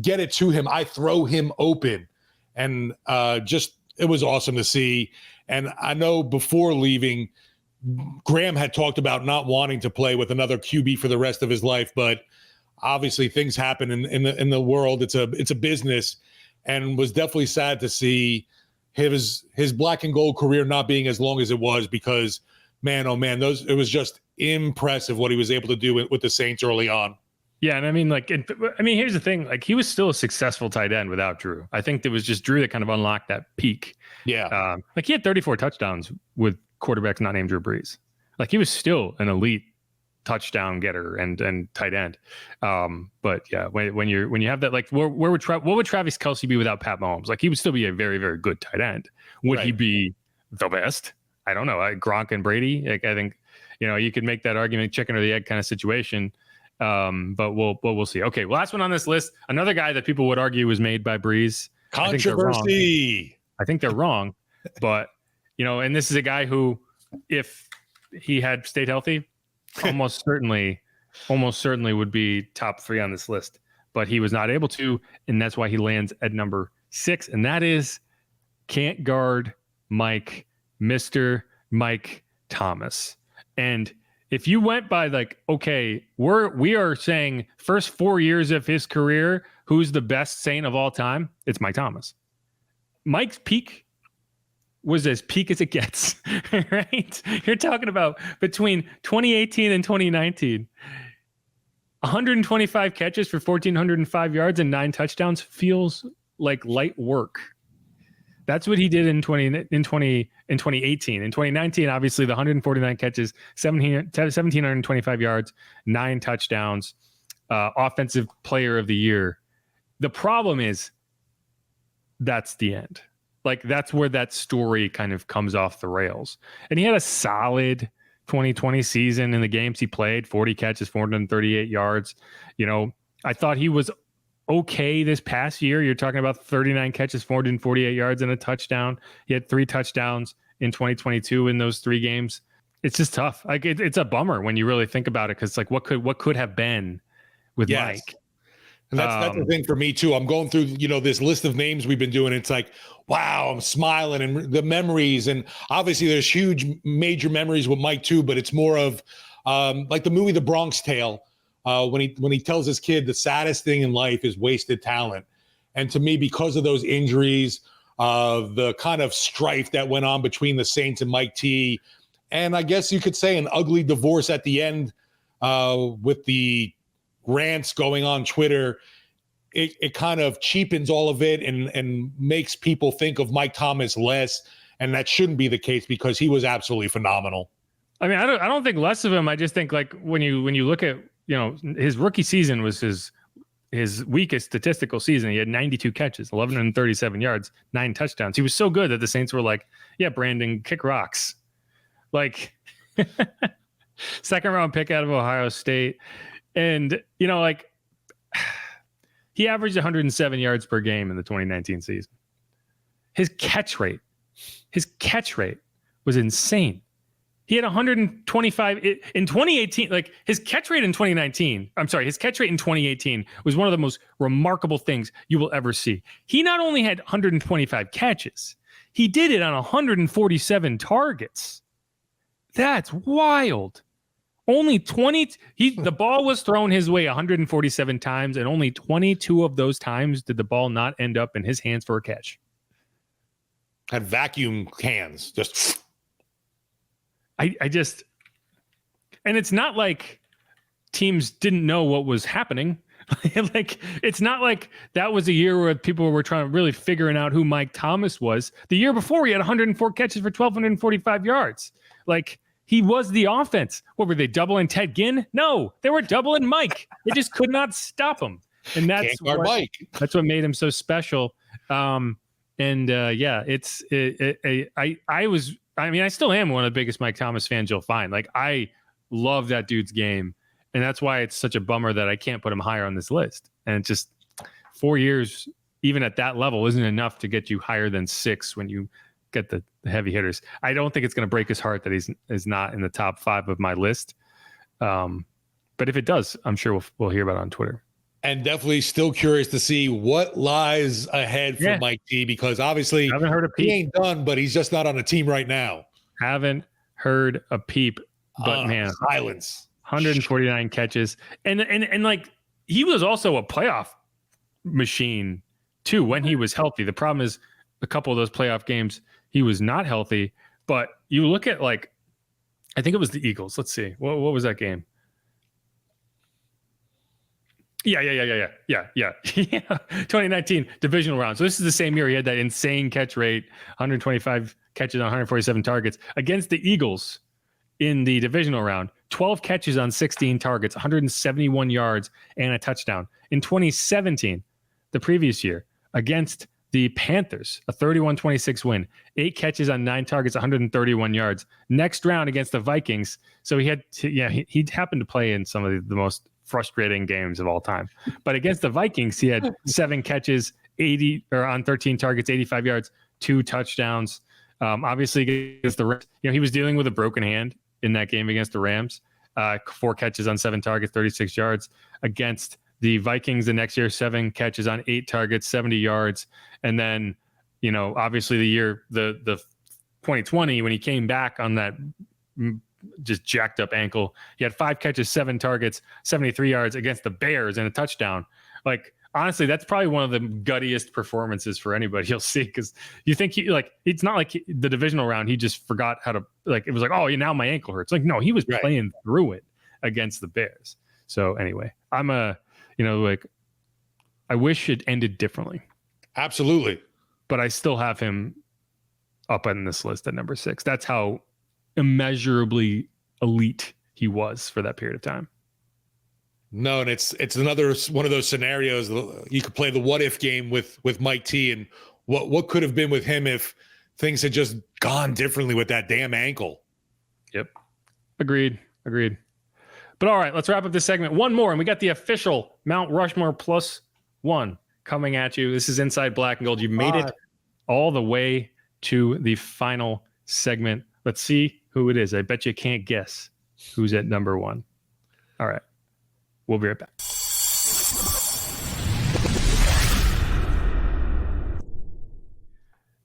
Speaker 1: get it to him. I throw him open, and it was awesome to see. And I know before leaving, Graham had talked about not wanting to play with another QB for the rest of his life, but obviously things happen in the world. It's a business, and was definitely sad to see his black and gold career not being as long as it was, because man, oh man, it was just impressive what he was able to do with the Saints early on.
Speaker 2: Yeah, and I mean, here's the thing: like, he was still a successful tight end without Drew. I think it was just Drew that kind of unlocked that peak.
Speaker 1: Yeah,
Speaker 2: he had 34 touchdowns with quarterbacks not named Drew Brees. Like, he was still an elite touchdown getter and tight end. But yeah, when you have that, like, what would Travis Kelce be without Pat Mahomes? Like, he would still be a very, very good tight end. Would he be the best? I don't know. Gronk and Brady. Like, I think you could make that argument, chicken or the egg kind of situation. But we'll see. Okay, last one on this list. Another guy that people would argue was made by Brees.
Speaker 1: Controversy.
Speaker 2: I think they're wrong, but and this is a guy who, if he had stayed healthy, almost certainly would be top 3 on this list. But he was not able to, and that's why he lands at number 6. And that is can't guard Mr. Mike Thomas. And if you went by like, okay, we are saying first 4 years of his career, who's the best Saint of all time? It's Mike Thomas. Mike's peak was as peak as it gets, right? You're talking about between 2018 and 2019, 125 catches for 1,405 yards and 9 touchdowns feels like light work. That's what he did in 2018. In 2019, obviously, the 149 catches, 1,725 yards, 9 touchdowns, offensive player of the year. The problem is that's the end. Like, that's where that story kind of comes off the rails. And he had a solid 2020 season in the games he played, 40 catches, 438 yards. I thought he was okay this past year. You're talking about 39 catches, 448 yards, and a touchdown. He had 3 touchdowns in 2022 in those 3 games. It's just tough. Like, it's a bummer when you really think about it, because like, what could have been with Mike.
Speaker 1: And that's the thing for me too. I'm going through, this list of names we've been doing. It's like, wow, I'm smiling, and the memories, and obviously there's huge major memories with Mike too, but it's more of like the movie The Bronx Tale, when he tells his kid the saddest thing in life is wasted talent. And to me, because of those injuries, the kind of strife that went on between the Saints and Mike T, and I guess you could say an ugly divorce at the end, with the rants going on Twitter, it kind of cheapens all of it and makes people think of Mike Thomas less, and that shouldn't be the case, because he was absolutely phenomenal.
Speaker 2: I mean, I don't think less of him. I just think, like, when you look at, his rookie season was his weakest statistical season. He had 92 catches, 1,137 yards, 9 touchdowns. He was so good that the Saints were like, yeah, Brandon, kick rocks. Like, second round pick out of Ohio State. And, like, he averaged 107 yards per game in the 2019 season. His catch rate was insane. He had 125 in 2018. Like, his catch rate in 2018 was one of the most remarkable things you will ever see. He not only had 125 catches, he did it on 147 targets. That's wild. Only 20. The ball was thrown his way 147 times, and only 22 of those times did the ball not end up in his hands for a catch.
Speaker 1: Had vacuum hands. Just.
Speaker 2: I just, and it's not like teams didn't know what was happening. Like, it's not like that was a year where people were trying to really figuring out who Mike Thomas was. The year before, he had 104 catches for 1,245 yards. Like, he was the offense. What were they, doubling Ted Ginn? No, they were doubling Mike. They just could not stop him. And that's what made him so special. I still am one of the biggest Mike Thomas fans you'll find. Like, I love that dude's game. And that's why it's such a bummer that I can't put him higher on this list. And it's just 4 years, even at that level, isn't enough to get you higher than 6 when you get the heavy hitters. I don't think it's going to break his heart that he's not in the top 5 of my list. But if it does, I'm sure we'll hear about it on Twitter.
Speaker 1: And definitely still curious to see what lies ahead for Mike T, because obviously
Speaker 2: haven't heard a peep.
Speaker 1: He ain't done, but he's just not on a team right now.
Speaker 2: Haven't heard a peep, but man,
Speaker 1: silence.
Speaker 2: 149 catches. And like, he was also a playoff machine too when he was healthy. The problem is a couple of those playoff games, he was not healthy. But you look at, like, I think it was the Eagles. Let's see. What was that game? Yeah. 2019 divisional round. So this is the same year he had that insane catch rate, 125 catches on 147 targets against the Eagles in the divisional round. 12 catches on 16 targets, 171 yards, and a touchdown. In 2017, the previous year, against the Panthers, a 31-26 win, 8 catches on 9 targets, 131 yards. Next round against the Vikings. So he happened to play in some of the most frustrating games of all time. But against the Vikings, he had 7 catches, on 13 targets, 85 yards, 2 touchdowns. Obviously against the Rams, he was dealing with a broken hand in that game against the Rams. 4 catches on 7 targets, 36 yards. Against the Vikings the next year, 7 catches on 8 targets, 70 yards. And then, obviously the 2020, when he came back on that just jacked up ankle, he had 5 catches, 7 targets, 73 yards against the Bears and a touchdown. Like, honestly, that's probably one of the guttiest performances for anybody you'll see, because you think it's not like the divisional round, he just forgot how to, it was like, oh, now my ankle hurts. Like, no, he was playing through it against the Bears. So anyway, I'm I wish it ended differently.
Speaker 1: Absolutely.
Speaker 2: But I still have him up on this list at number 6. That's how immeasurably elite he was for that period of time.
Speaker 1: No, and it's another one of those scenarios you could play the what if game with Mike T, and what could have been with him if things had just gone differently with that damn ankle.
Speaker 2: Yep. Agreed. But all right, let's wrap up this segment. One more, and we got the official Mount Rushmore +1 coming at you. This is Inside Black and Gold. You made it all the way to the final segment. Let's see who it is. I bet you can't guess who's at number 1. All right. We'll be right back.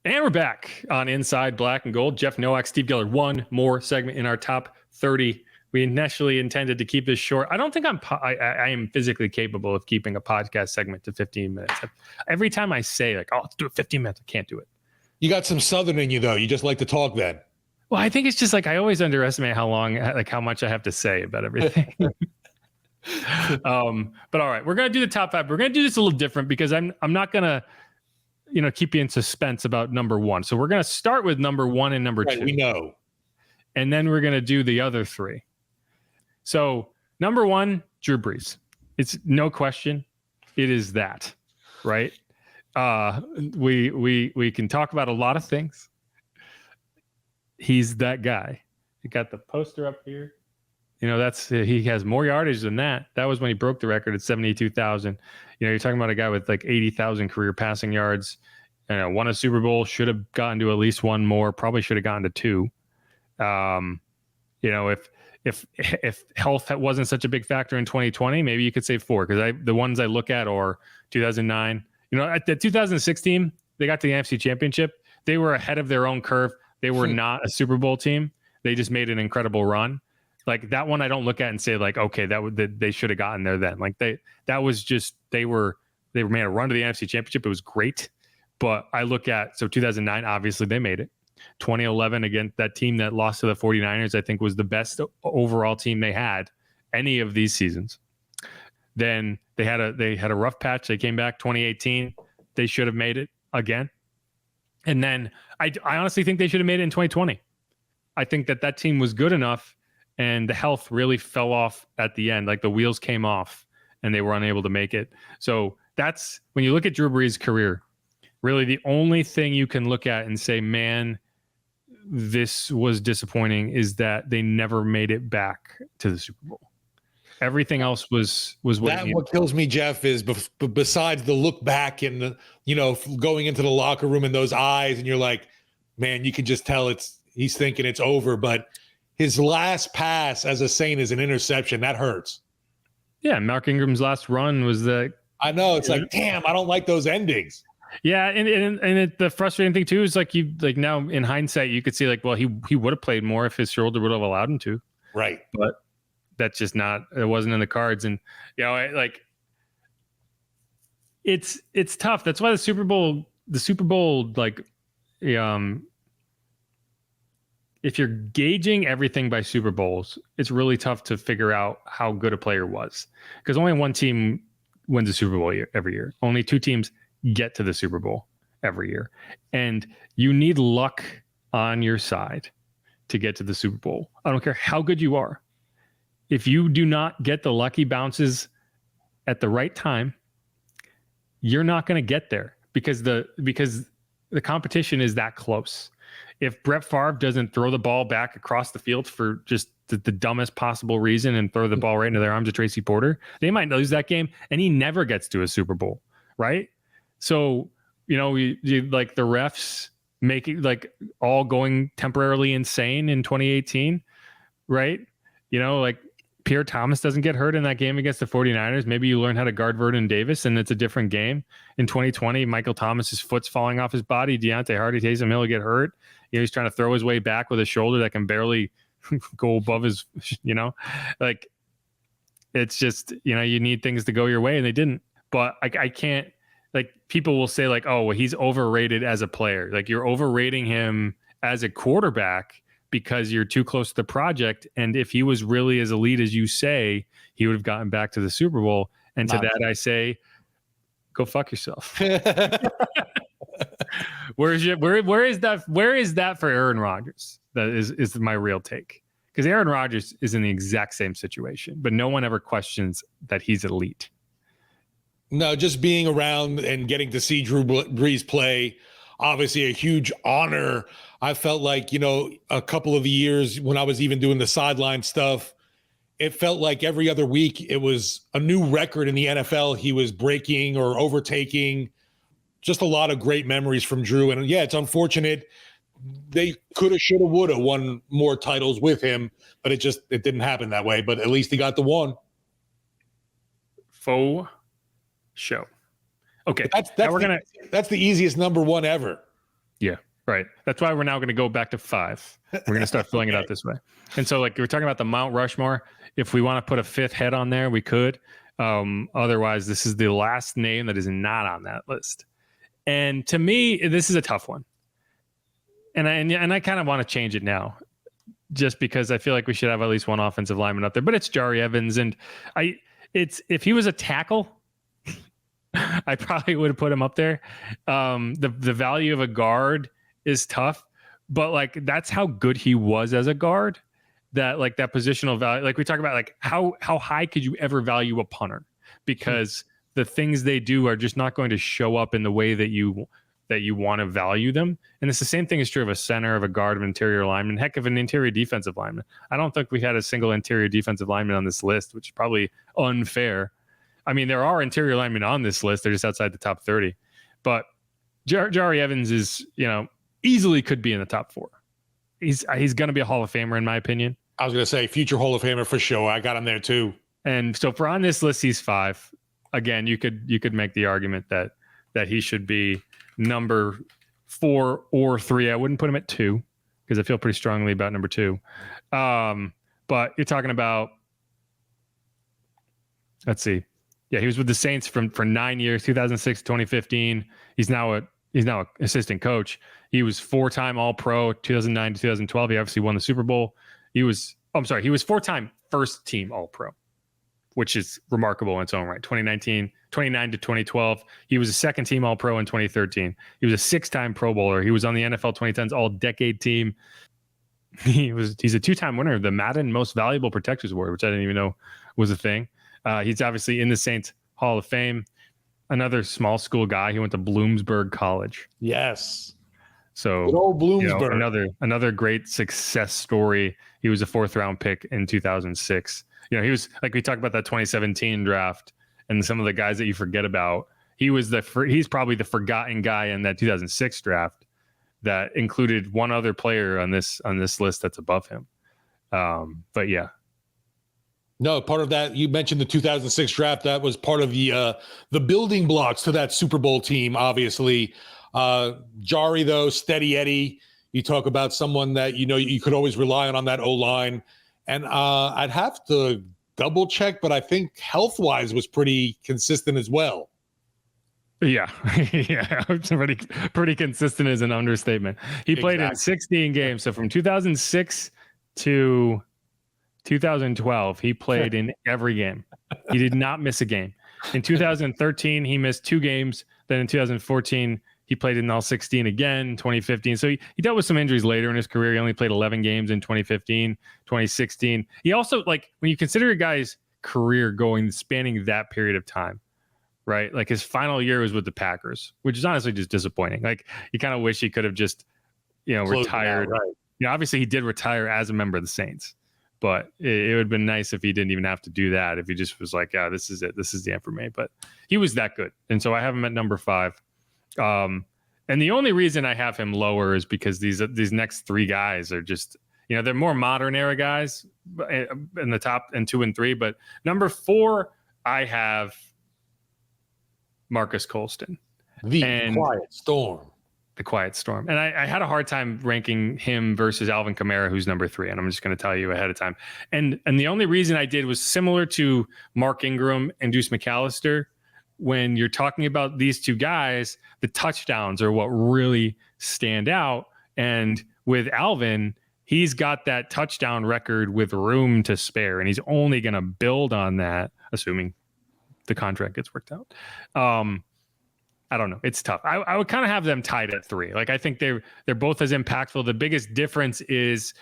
Speaker 2: And we're back on Inside Black and Gold. Jeff Nowak, Steve Gellert. One more segment in our top 30. We initially intended to keep this short. I don't think I am physically capable of keeping a podcast segment to 15 minutes. Every time I say, let's do it 15 minutes, I can't do it. You got some Southern in you, though. You just like to talk then. Well, I think it's just I always underestimate how much I have to say about everything. But all right, we're going to do the top 5. We're going to do this a little different because I'm not going to, keep you in suspense about number 1. So we're going to start with number 1 and number 2. We know. And then we're going to do the other 3. So number 1, Drew Brees. It's no question. It is that, right? We can talk about a lot of things. He's that guy. You got the poster up here. He has more yardage than that. That was when he broke the record at 72,000. You're talking about a guy with 80,000 career passing yards. Won a Super Bowl, should have gotten to at least 1 more, probably should have gotten to 2. If health wasn't such a big factor in 2020, maybe you could say 4, because the ones I look at are 2009. At the 2016, they got to the NFC Championship. They were ahead of their own curve. They were not a Super Bowl team. They just made an incredible run. That one I don't look at and say okay, they should have gotten there then. They made a run to the NFC Championship. It was great, But I look at, so 2009, obviously they made it. 2011, again, that team that lost to the 49ers, I think was the best overall team they had any of these seasons. Then they had a rough patch. They came back 2018. They should have made it again. And then I honestly think they should have made it in 2020. I think that team was good enough and the health really fell off at the end. Like the wheels came off and they were unable to make it. So that's when you look at Drew Brees' career, really the only thing you can look at and say, man, this was disappointing, is that they never made it back to the Super Bowl. Everything else was
Speaker 1: what kills me, Jeff, is besides the look back and the, going into the locker room and those eyes, and you're like, man, you can just tell he's thinking it's over. But his last pass as a Saint is an interception. That hurts.
Speaker 2: Yeah, Mark Ingram's last run was the.
Speaker 1: I know, it's like, damn, I don't like those endings.
Speaker 2: Yeah, and the frustrating thing too is like now in hindsight you could see like, well, he would have played more if his shoulder would have allowed him to.
Speaker 1: Right.
Speaker 2: But that's just it wasn't in the cards. And it's tough. That's why the Super Bowl like if you're gauging everything by Super Bowls, it's really tough to figure out how good a player was, because only one team wins a Super Bowl every year. Only two teams get to the Super Bowl every year. And you need luck on your side to get to the Super Bowl. I don't care how good you are. If you do not get the lucky bounces at the right time, you're not going to get there because the competition is that close. If Brett Favre doesn't throw the ball back across the field for just the dumbest possible reason and throw the ball right into their arms of Tracy Porter, they might lose that game and he never gets to a Super Bowl, right? So, you like the refs making like all going temporarily insane in 2018, right? Like Pierre Thomas doesn't get hurt in that game against the 49ers. Maybe you learn how to guard Vernon Davis and it's a different game. In 2020, Michael Thomas's foot's falling off his body. Deontay Hardy, Taysom Hill get hurt. He's trying to throw his way back with a shoulder that can barely go above his, like it's just, you need things to go your way and they didn't. But I can't, like people will say like, oh, well, he's overrated as a player. Like you're overrating him as a quarterback because you're too close to the project. And if he was really as elite as you say, he would have gotten back to the Super Bowl. And to that, I say, go fuck yourself. Where is that for Aaron Rodgers? That is my real take. Because Aaron Rodgers is in the exact same situation, but no one ever questions that he's elite.
Speaker 1: No, just being around and getting to see Drew Brees play, obviously a huge honor. I felt like, a couple of years when I was even doing the sideline stuff, it felt like every other week it was a new record in the NFL he was breaking or overtaking. Just a lot of great memories from Drew. And yeah, it's unfortunate. They could have, should have, would have won more titles with him, but it didn't happen that way. But at least he got the one.
Speaker 2: Faux show. Okay.
Speaker 1: That's the easiest number one ever.
Speaker 2: Yeah. Right. That's why we're now going to go back to 5. We're going to start filling it out this way. And so like we're talking about the Mount Rushmore. If we want to put a 5th head on there, we could. Otherwise, this is the last name that is not on that list. And to me, this is a tough one. And I kind of want to change it now just because I feel like we should have at least one offensive lineman up there, but it's Jari Evans. And if he was a tackle, I probably would have put him up there. The value of a guard is tough, but like, that's how good he was as a guard, that like that positional value, like we talk about, like how high could you ever value a punter? Because the things they do are just not going to show up in the way that you want to value them. And it's the same thing is true of a center, of a guard, of an interior lineman, heck, of an interior defensive lineman. I don't think we had a single interior defensive lineman on this list, which is probably unfair. I mean, there are interior linemen on this list. They're just outside the top 30. But Jari Evans is, easily could be in the top 4. He's going to be a Hall of Famer, in my opinion.
Speaker 1: I was going to say future Hall of Famer for sure. I got him there too.
Speaker 2: And so for on this list, he's 5. Again, you could make the argument that he should be number 4 or 3. I wouldn't put him at 2 because I feel pretty strongly about number 2. But you're talking about, let's see. Yeah, he was with the Saints for 9 years, 2006 to 2015. He's now He's now an assistant coach. He was 4-time All-Pro, 2009 to 2012. He obviously won the Super Bowl. He was 4-time first-team All-Pro, which is remarkable in its own right. 29 to 2012. He was a second-team All-Pro in 2013. He was a 6-time Pro Bowler. He was on the NFL 2010s All-Decade team. He's a 2-time winner of the Madden Most Valuable Protectors Award, which I didn't even know was a thing. He's obviously in the Saints Hall of Fame. Another small school guy. He went to Bloomsburg College.
Speaker 1: Yes.
Speaker 2: So
Speaker 1: good old Bloomsburg.
Speaker 2: Another great success story. He was a 4th-round pick in 2006. He was, like we talked about that 2017 draft and some of the guys that you forget about. He's probably the forgotten guy in that 2006 draft that included one other player on this list that's above him. But yeah.
Speaker 1: No, part of that, you mentioned the 2006 draft. That was part of the building blocks to that Super Bowl team, obviously. Jari, though, steady Eddie. You talk about someone that, you could always rely on that O-line. And I'd have to double check, but I think health-wise was pretty consistent as well.
Speaker 2: Yeah. Yeah. Pretty consistent is an understatement. He played in 16 games. So from 2006 to 2012, he played in every game. He did not miss a game. In 2013, he missed 2 games. Then in 2014, he played in all 16 again. In 2015, so he dealt with some injuries later in his career. He only played 11 games in 2015, 2016. He also, like, when you consider a guy's career spanning that period of time, right? Like, his final year was with the Packers, which is honestly just disappointing. Like, you kind of wish he could have just, retired.
Speaker 1: Down, right.
Speaker 2: Obviously he did retire as a member of the Saints. But it would have been nice if he didn't even have to do that. If he just was like, yeah, this is it. This is the end for me. But he was that good. And so I have him at number 5. And the only reason I have him lower is because these next 3 guys are just, they're more modern era guys in the top and 2 and 3. But number 4, I have Marcus Colston.
Speaker 1: The Quiet Storm.
Speaker 2: And I had a hard time ranking him versus Alvin Kamara, who's number 3. And I'm just going to tell you ahead of time. And the only reason I did was similar to Mark Ingram and Deuce McAllister. When you're talking about these 2 guys, the touchdowns are what really stand out. And with Alvin, he's got that touchdown record with room to spare. And he's only going to build on that, assuming the contract gets worked out. I don't know. It's tough. I would kind of have them tied at 3. Like, I think they're both as impactful. The biggest difference is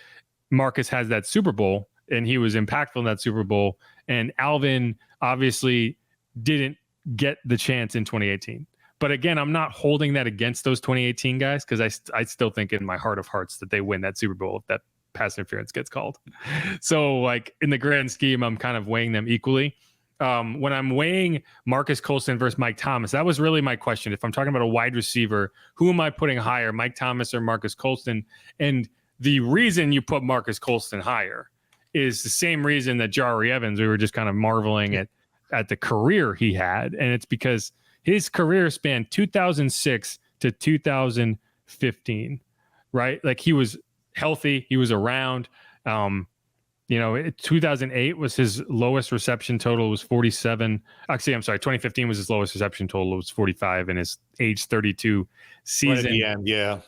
Speaker 2: Marcus has that Super Bowl, and he was impactful in that Super Bowl. And Alvin obviously didn't get the chance in 2018. But again, I'm not holding that against those 2018 guys, because I still think in my heart of hearts that they win that Super Bowl if that pass interference gets called. So, like, in the grand scheme, I'm kind of weighing them equally. When I'm weighing Marcus Colston versus Mike Thomas, that was really my question. If I'm talking about a wide receiver, who am I putting higher, Mike Thomas or Marcus Colston? And the reason you put Marcus Colston higher is the same reason that Jari Evans, we were just kind of marveling at the career he had. And it's because his career spanned 2006 to 2015, right? Like, he was healthy. He was around. 2008 was his lowest reception total was 47. Actually, I'm sorry. 2015 was his lowest reception total. It was 45 in his age 32 season.
Speaker 1: Right at the end, yeah.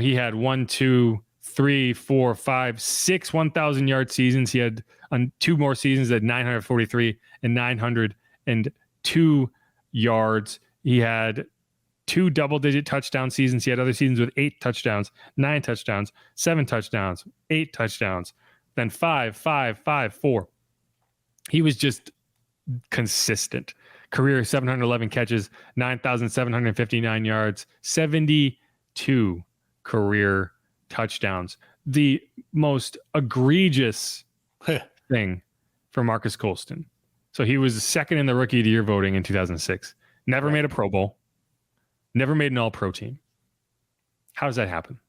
Speaker 2: He had 1, 2, 3, 4, 5, 6 1,000-yard seasons. He had 2 more seasons at 943 and 902 yards. He had 2 double-digit touchdown seasons. He had other seasons with 8 touchdowns, 9 touchdowns, 7 touchdowns, 8 touchdowns. Then 5, 5, 5, 4. He was just consistent. Career 711 catches, 9,759 yards, 72 career touchdowns. The most egregious thing for Marcus Colston. So he was second in the Rookie of the Year voting in 2006. Never made a Pro Bowl. Never made an All-Pro team. How does that happen?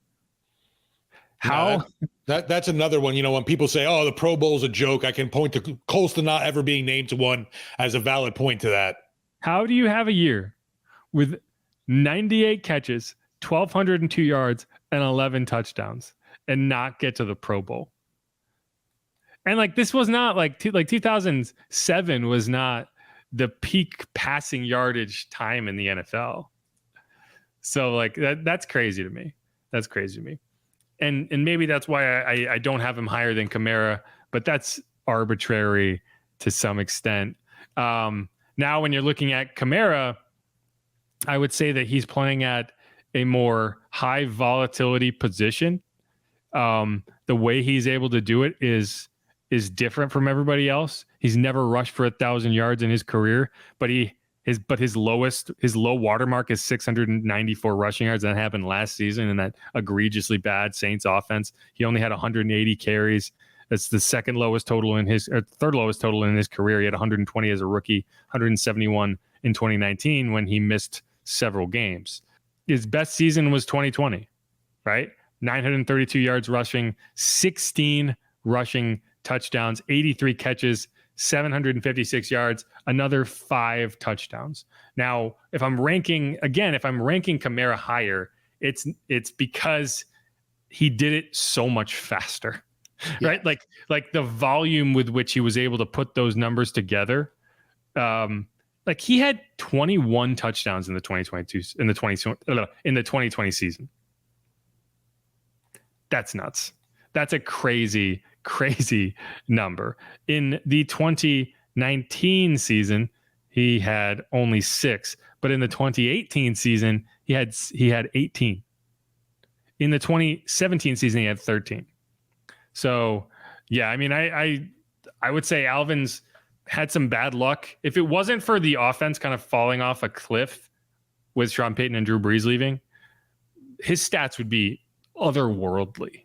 Speaker 2: How?
Speaker 1: That's another one. When people say, "Oh, the Pro Bowl's a joke," I can point to Colston not ever being named to one as a valid point to that.
Speaker 2: How do you have a year with 98 catches, 1,202 yards, and 11 touchdowns and not get to the Pro Bowl? And like, this was not like 2007 was not the peak passing yardage time in the NFL. So like that's crazy to me. That's crazy to me. And maybe that's why I don't have him higher than Kamara, but that's arbitrary to some extent. Now, when you're looking at Kamara, I would say that he's playing at a more high volatility position. The way he's able to do it is different from everybody else. He's never rushed for 1,000 yards in his career, but his low watermark is 694 rushing yards. That happened last season in that egregiously bad Saints offense. He only had 180 carries. That's the third lowest total in his career. He had 120 as a rookie, 171 in 2019 when he missed several games. His best season was 2020, right? 932 yards rushing, 16 rushing touchdowns, 83 catches, 756 yards, another 5 touchdowns. Now, if I'm ranking Kamara higher, it's because he did it so much faster, right? Like the volume with which he was able to put those numbers together. Like he had 21 touchdowns in the 2020 season. That's nuts. That's a crazy number. In the 2019 season, he had only 6, but in the 2018 season, he had 18. In the 2017 season, he had 13. So, yeah, I mean, I would say Alvin's had some bad luck. If it wasn't for the offense kind of falling off a cliff with Sean Payton and Drew Brees leaving, his stats would be otherworldly.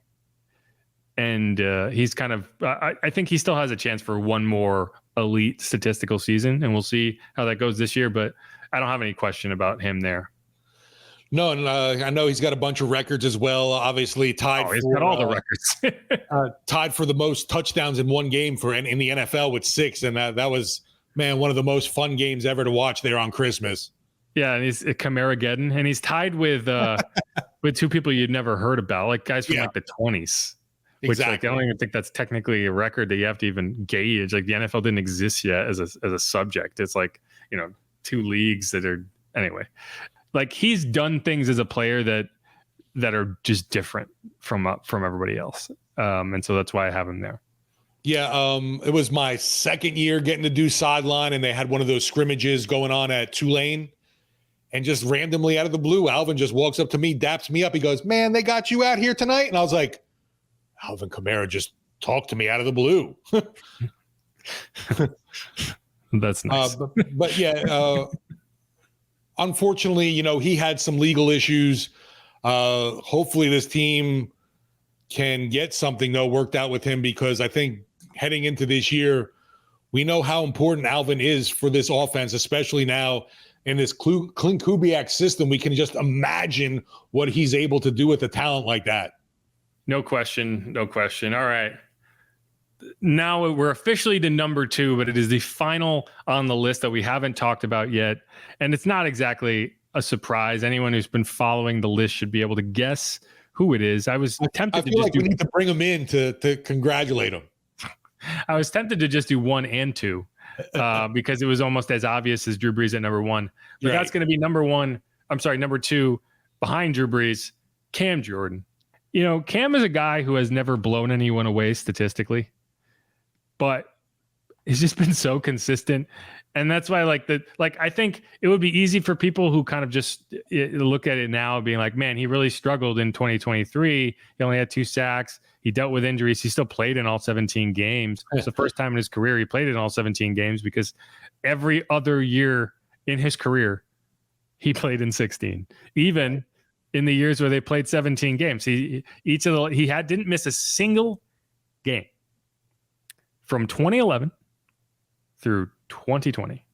Speaker 2: And he's kind of, I think he still has a chance for one more elite statistical season, and we'll see how that goes this year, but I don't have any question about him there.
Speaker 1: No, and I know he's got a bunch of records as well. Obviously tied.
Speaker 2: He's got all the records.
Speaker 1: Tied for the most touchdowns in one game in the NFL with 6, and that was, man, one of the most fun games ever to watch there on Christmas.
Speaker 2: Yeah, and he's Kamara-geddon, and he's tied with with 2 people you'd never heard about, like guys from like the 20s. Which
Speaker 1: Exactly.
Speaker 2: I don't even think that's technically a record that you have to even gauge. Like the NFL didn't exist yet as a subject. It's like, 2 leagues that are anyway. Like he's done things as a player that are just different from everybody else. And so that's why I have him there.
Speaker 1: Yeah, it was my second year getting to do sideline, and they had one of those scrimmages going on at Tulane. And just randomly out of the blue, Alvin just walks up to me, daps me up. He goes, "Man, they got you out here tonight." And I was like, Alvin Kamara just talked to me out of the blue.
Speaker 2: That's nice.
Speaker 1: But yeah, unfortunately, he had some legal issues. Hopefully this team can get something though worked out with him, because I think heading into this year, we know how important Alvin is for this offense, especially now in this Clint Kubiak system. We can just imagine what he's able to do with a talent like that.
Speaker 2: No question. All right. Now we're officially to number 2, but it is the final on the list that we haven't talked about yet. And it's not exactly a surprise. Anyone who's been following the list should be able to guess who it is. I was tempted
Speaker 1: we need to bring him in to congratulate him.
Speaker 2: I was tempted to just do 1 and 2 because it was almost as obvious as Drew Brees at number 1. But right. That's going to be number 2 behind Drew Brees, Cam Jordan. Cam is a guy who has never blown anyone away statistically, but he's just been so consistent. And that's why I think it would be easy for people who kind of just look at it now being like, man, he really struggled in 2023. He only had 2 sacks. He dealt with injuries. He still played in all 17 games. It's the first time in his career he played in all 17 games, because every other year in his career, he played in 16. Even in the years where they played 17 games, he didn't miss a single game from 2011 through 2020,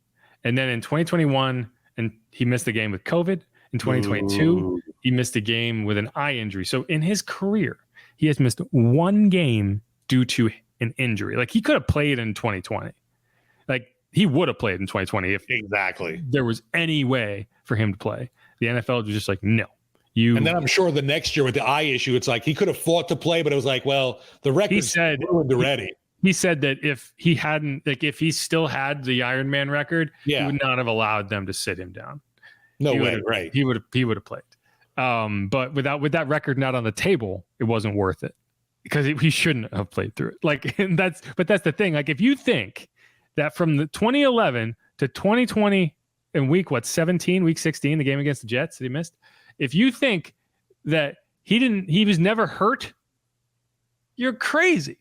Speaker 2: and then in 2021, and he missed the game with COVID. In 2022, he missed a game with an eye injury. So in his career, he has missed 1 game due to an injury. Like he could have played in 2020. Like he would have played in 2020 if
Speaker 1: exactly
Speaker 2: there was any way for him to play. The NFL was just like, no.
Speaker 1: And then I'm sure the next year with the eye issue, it's like he could have fought to play, but it was like, well, the record's ruined already.
Speaker 2: He said that if he still had the Ironman record, he would not have allowed them to sit him down.
Speaker 1: No way, right?
Speaker 2: He would have played. But with that record not on the table, it wasn't worth it because he shouldn't have played through it. Like, and that's the thing. Like, if you think that from the 2011 to 2020 in week 16, the game against the Jets that he missed, if you think that he was never hurt, you're crazy.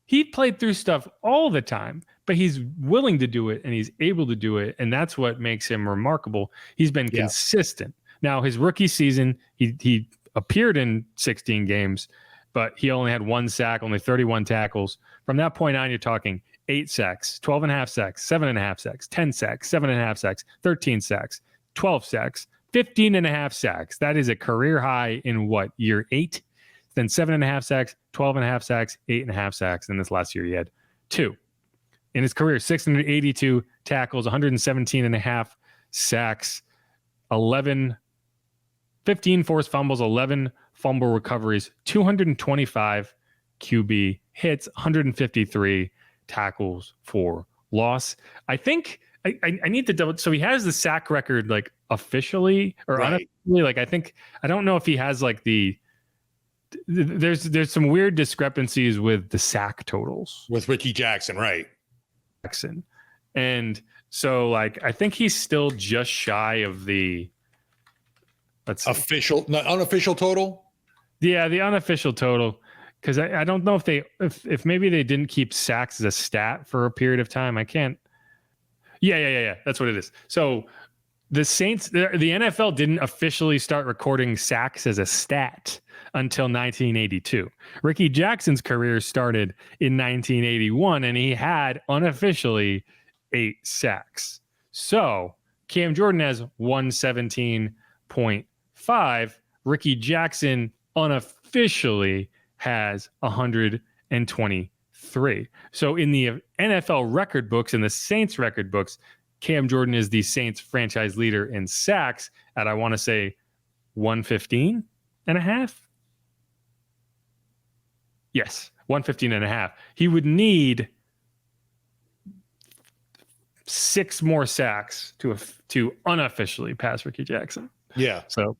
Speaker 2: He played through stuff all the time, but he's willing to do it and he's able to do it. And that's what makes him remarkable. He's been consistent. Now, his rookie season, he appeared in 16 games, but he only had 1 sack, only 31 tackles. From that point on, you're talking 8 sacks, 12.5 sacks, 7.5 sacks, 10 sacks, 7.5 sacks, 13 sacks, 12 sacks, 15.5 sacks. That is a career high in year 8? Then 7.5 sacks, 12.5 sacks, 8.5 sacks. And this last year, he had 2. In his career, 682 tackles, 117.5 sacks, 15 forced fumbles, 11 fumble recoveries, 225 QB hits, 153 tackles for loss. I think I need to double. So he has the sack record like officially or unofficially. Like I don't know if he has like there's some weird discrepancies with the sack totals
Speaker 1: with Ricky Jackson, right?
Speaker 2: And so like I think he's still just shy of the
Speaker 1: unofficial total.
Speaker 2: Yeah, the unofficial total. Because I don't know if maybe they didn't keep sacks as a stat for a period of time. I can't. Yeah. That's what it is. So the Saints, the NFL didn't officially start recording sacks as a stat until 1982. Ricky Jackson's career started in 1981, and he had unofficially 8 sacks. So Cam Jordan has 117.5. Ricky Jackson unofficially has 123. So in the NFL record books and the Saints record books, Cam Jordan is the Saints franchise leader in sacks at, I want to say, 115.5. Yes, 115.5. He would need 6 more sacks to unofficially pass Ricky Jackson.
Speaker 1: Yeah.
Speaker 2: So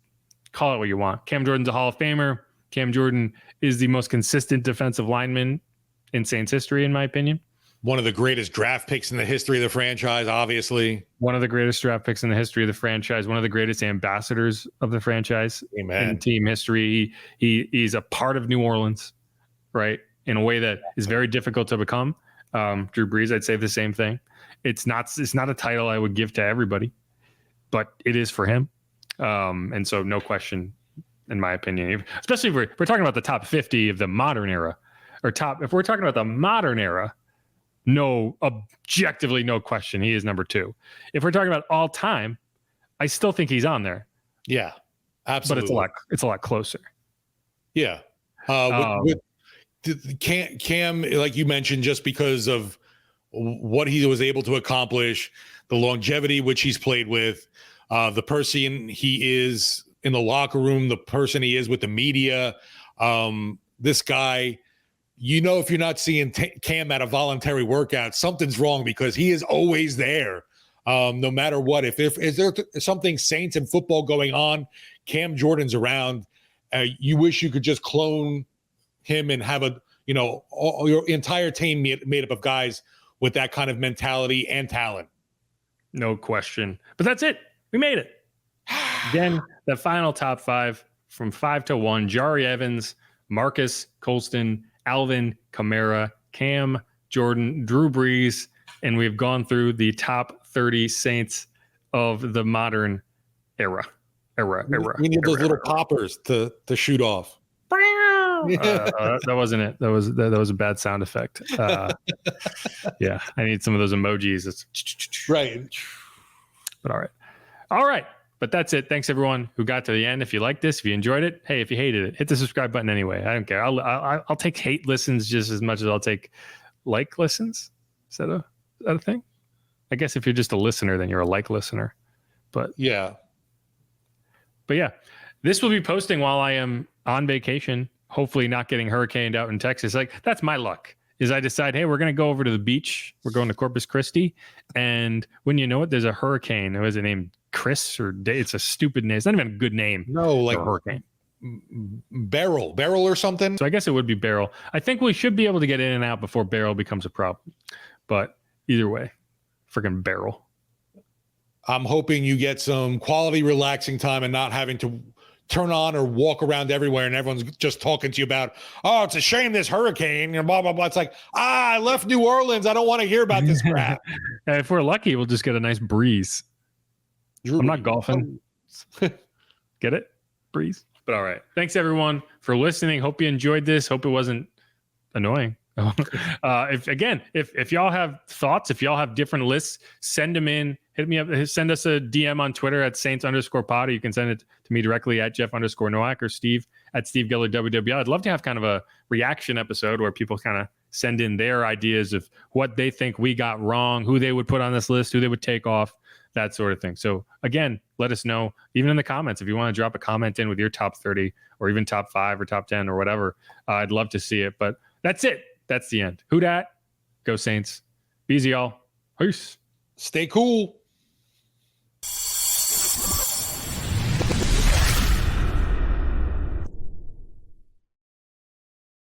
Speaker 2: call it what you want. Cam Jordan's a Hall of Famer. Cam Jordan is the most consistent defensive lineman in Saints history, in my opinion.
Speaker 1: One of the greatest draft picks in the history of the franchise, obviously.
Speaker 2: One of the greatest draft picks in the history of the franchise. One of the greatest ambassadors of the franchise in team history. He's a part of New Orleans, right? In a way that is very difficult to become. Drew Brees, I'd say the same thing. It's not a title I would give to everybody, but it is for him. And so no question, in my opinion, especially if we're talking about the top 50 of the modern era, if we're talking about the modern era, objectively, no question, he is number 2. If we're talking about all time, I still think he's on there.
Speaker 1: Yeah, absolutely.
Speaker 2: But it's a lot closer.
Speaker 1: Yeah. With Cam, like you mentioned, just because of what he was able to accomplish, the longevity which he's played with, the person he is in the locker room, the person he is with the media, this guy, if you're not seeing Cam at a voluntary workout, something's wrong because he is always there, no matter what. If is there something Saints and football going on, Cam Jordan's around. You wish you could just clone him and have your entire team made up of guys with that kind of mentality and talent.
Speaker 2: No question. But that's it. We made it. Again, the final top 5 from 5 to 1: Jari Evans, Marcus Colston, Alvin Kamara, Cam Jordan, Drew Brees, and we've gone through the top 30 Saints of the modern era. We need those little
Speaker 1: poppers to shoot off.
Speaker 2: That wasn't it. That was a bad sound effect. Yeah, I need some of those emojis. It's
Speaker 1: right.
Speaker 2: But all right. But that's it. Thanks everyone who got to the end. If you liked this, if you enjoyed it, hey, if you hated it, hit the subscribe button anyway. I don't care. I'll take hate listens just as much as I'll take like listens. Is that a thing? I guess if you're just a listener, then you're a like listener. But yeah, this will be posting while I am on vacation. Hopefully not getting hurricaned out in Texas. Like, that's my luck. is I decide, hey, we're going to go over to the beach. We're going to Corpus Christi. And when you know it, there's a hurricane. What is it named? Chris or Dave? It's a stupid name. It's not even a good name.
Speaker 1: No, like
Speaker 2: a hurricane.
Speaker 1: Beryl or something.
Speaker 2: So I guess it would be Beryl. I think we should be able to get in and out before Beryl becomes a problem. But either way, freaking Beryl.
Speaker 1: I'm hoping you get some quality relaxing time and not having to turn on or walk around everywhere and everyone's just talking to you about, oh, it's a shame this hurricane and blah, blah, blah. It's like, I left New Orleans. I don't want to hear about this crap.
Speaker 2: If we're lucky, we'll just get a nice breeze. I'm not golfing. Get it? Breeze. But all right. Thanks, everyone, for listening. Hope you enjoyed this. Hope it wasn't annoying. If y'all have thoughts, if y'all have different lists, send them in. Hit me up. Send us a DM on Twitter at Saints_pod. You can send it to me directly at Jeff_Nowak or Steve at Steve Geller WWL. I'd love to have kind of a reaction episode where people kind of send in their ideas of what they think we got wrong, who they would put on this list, who they would take off, that sort of thing. So again, let us know, even in the comments, if you want to drop a comment in with your top 30 or even top 5 or top 10 or whatever. I'd love to see it. But that's it. That's the end. Who dat? Go Saints. Be easy, y'all. Peace.
Speaker 1: Stay cool.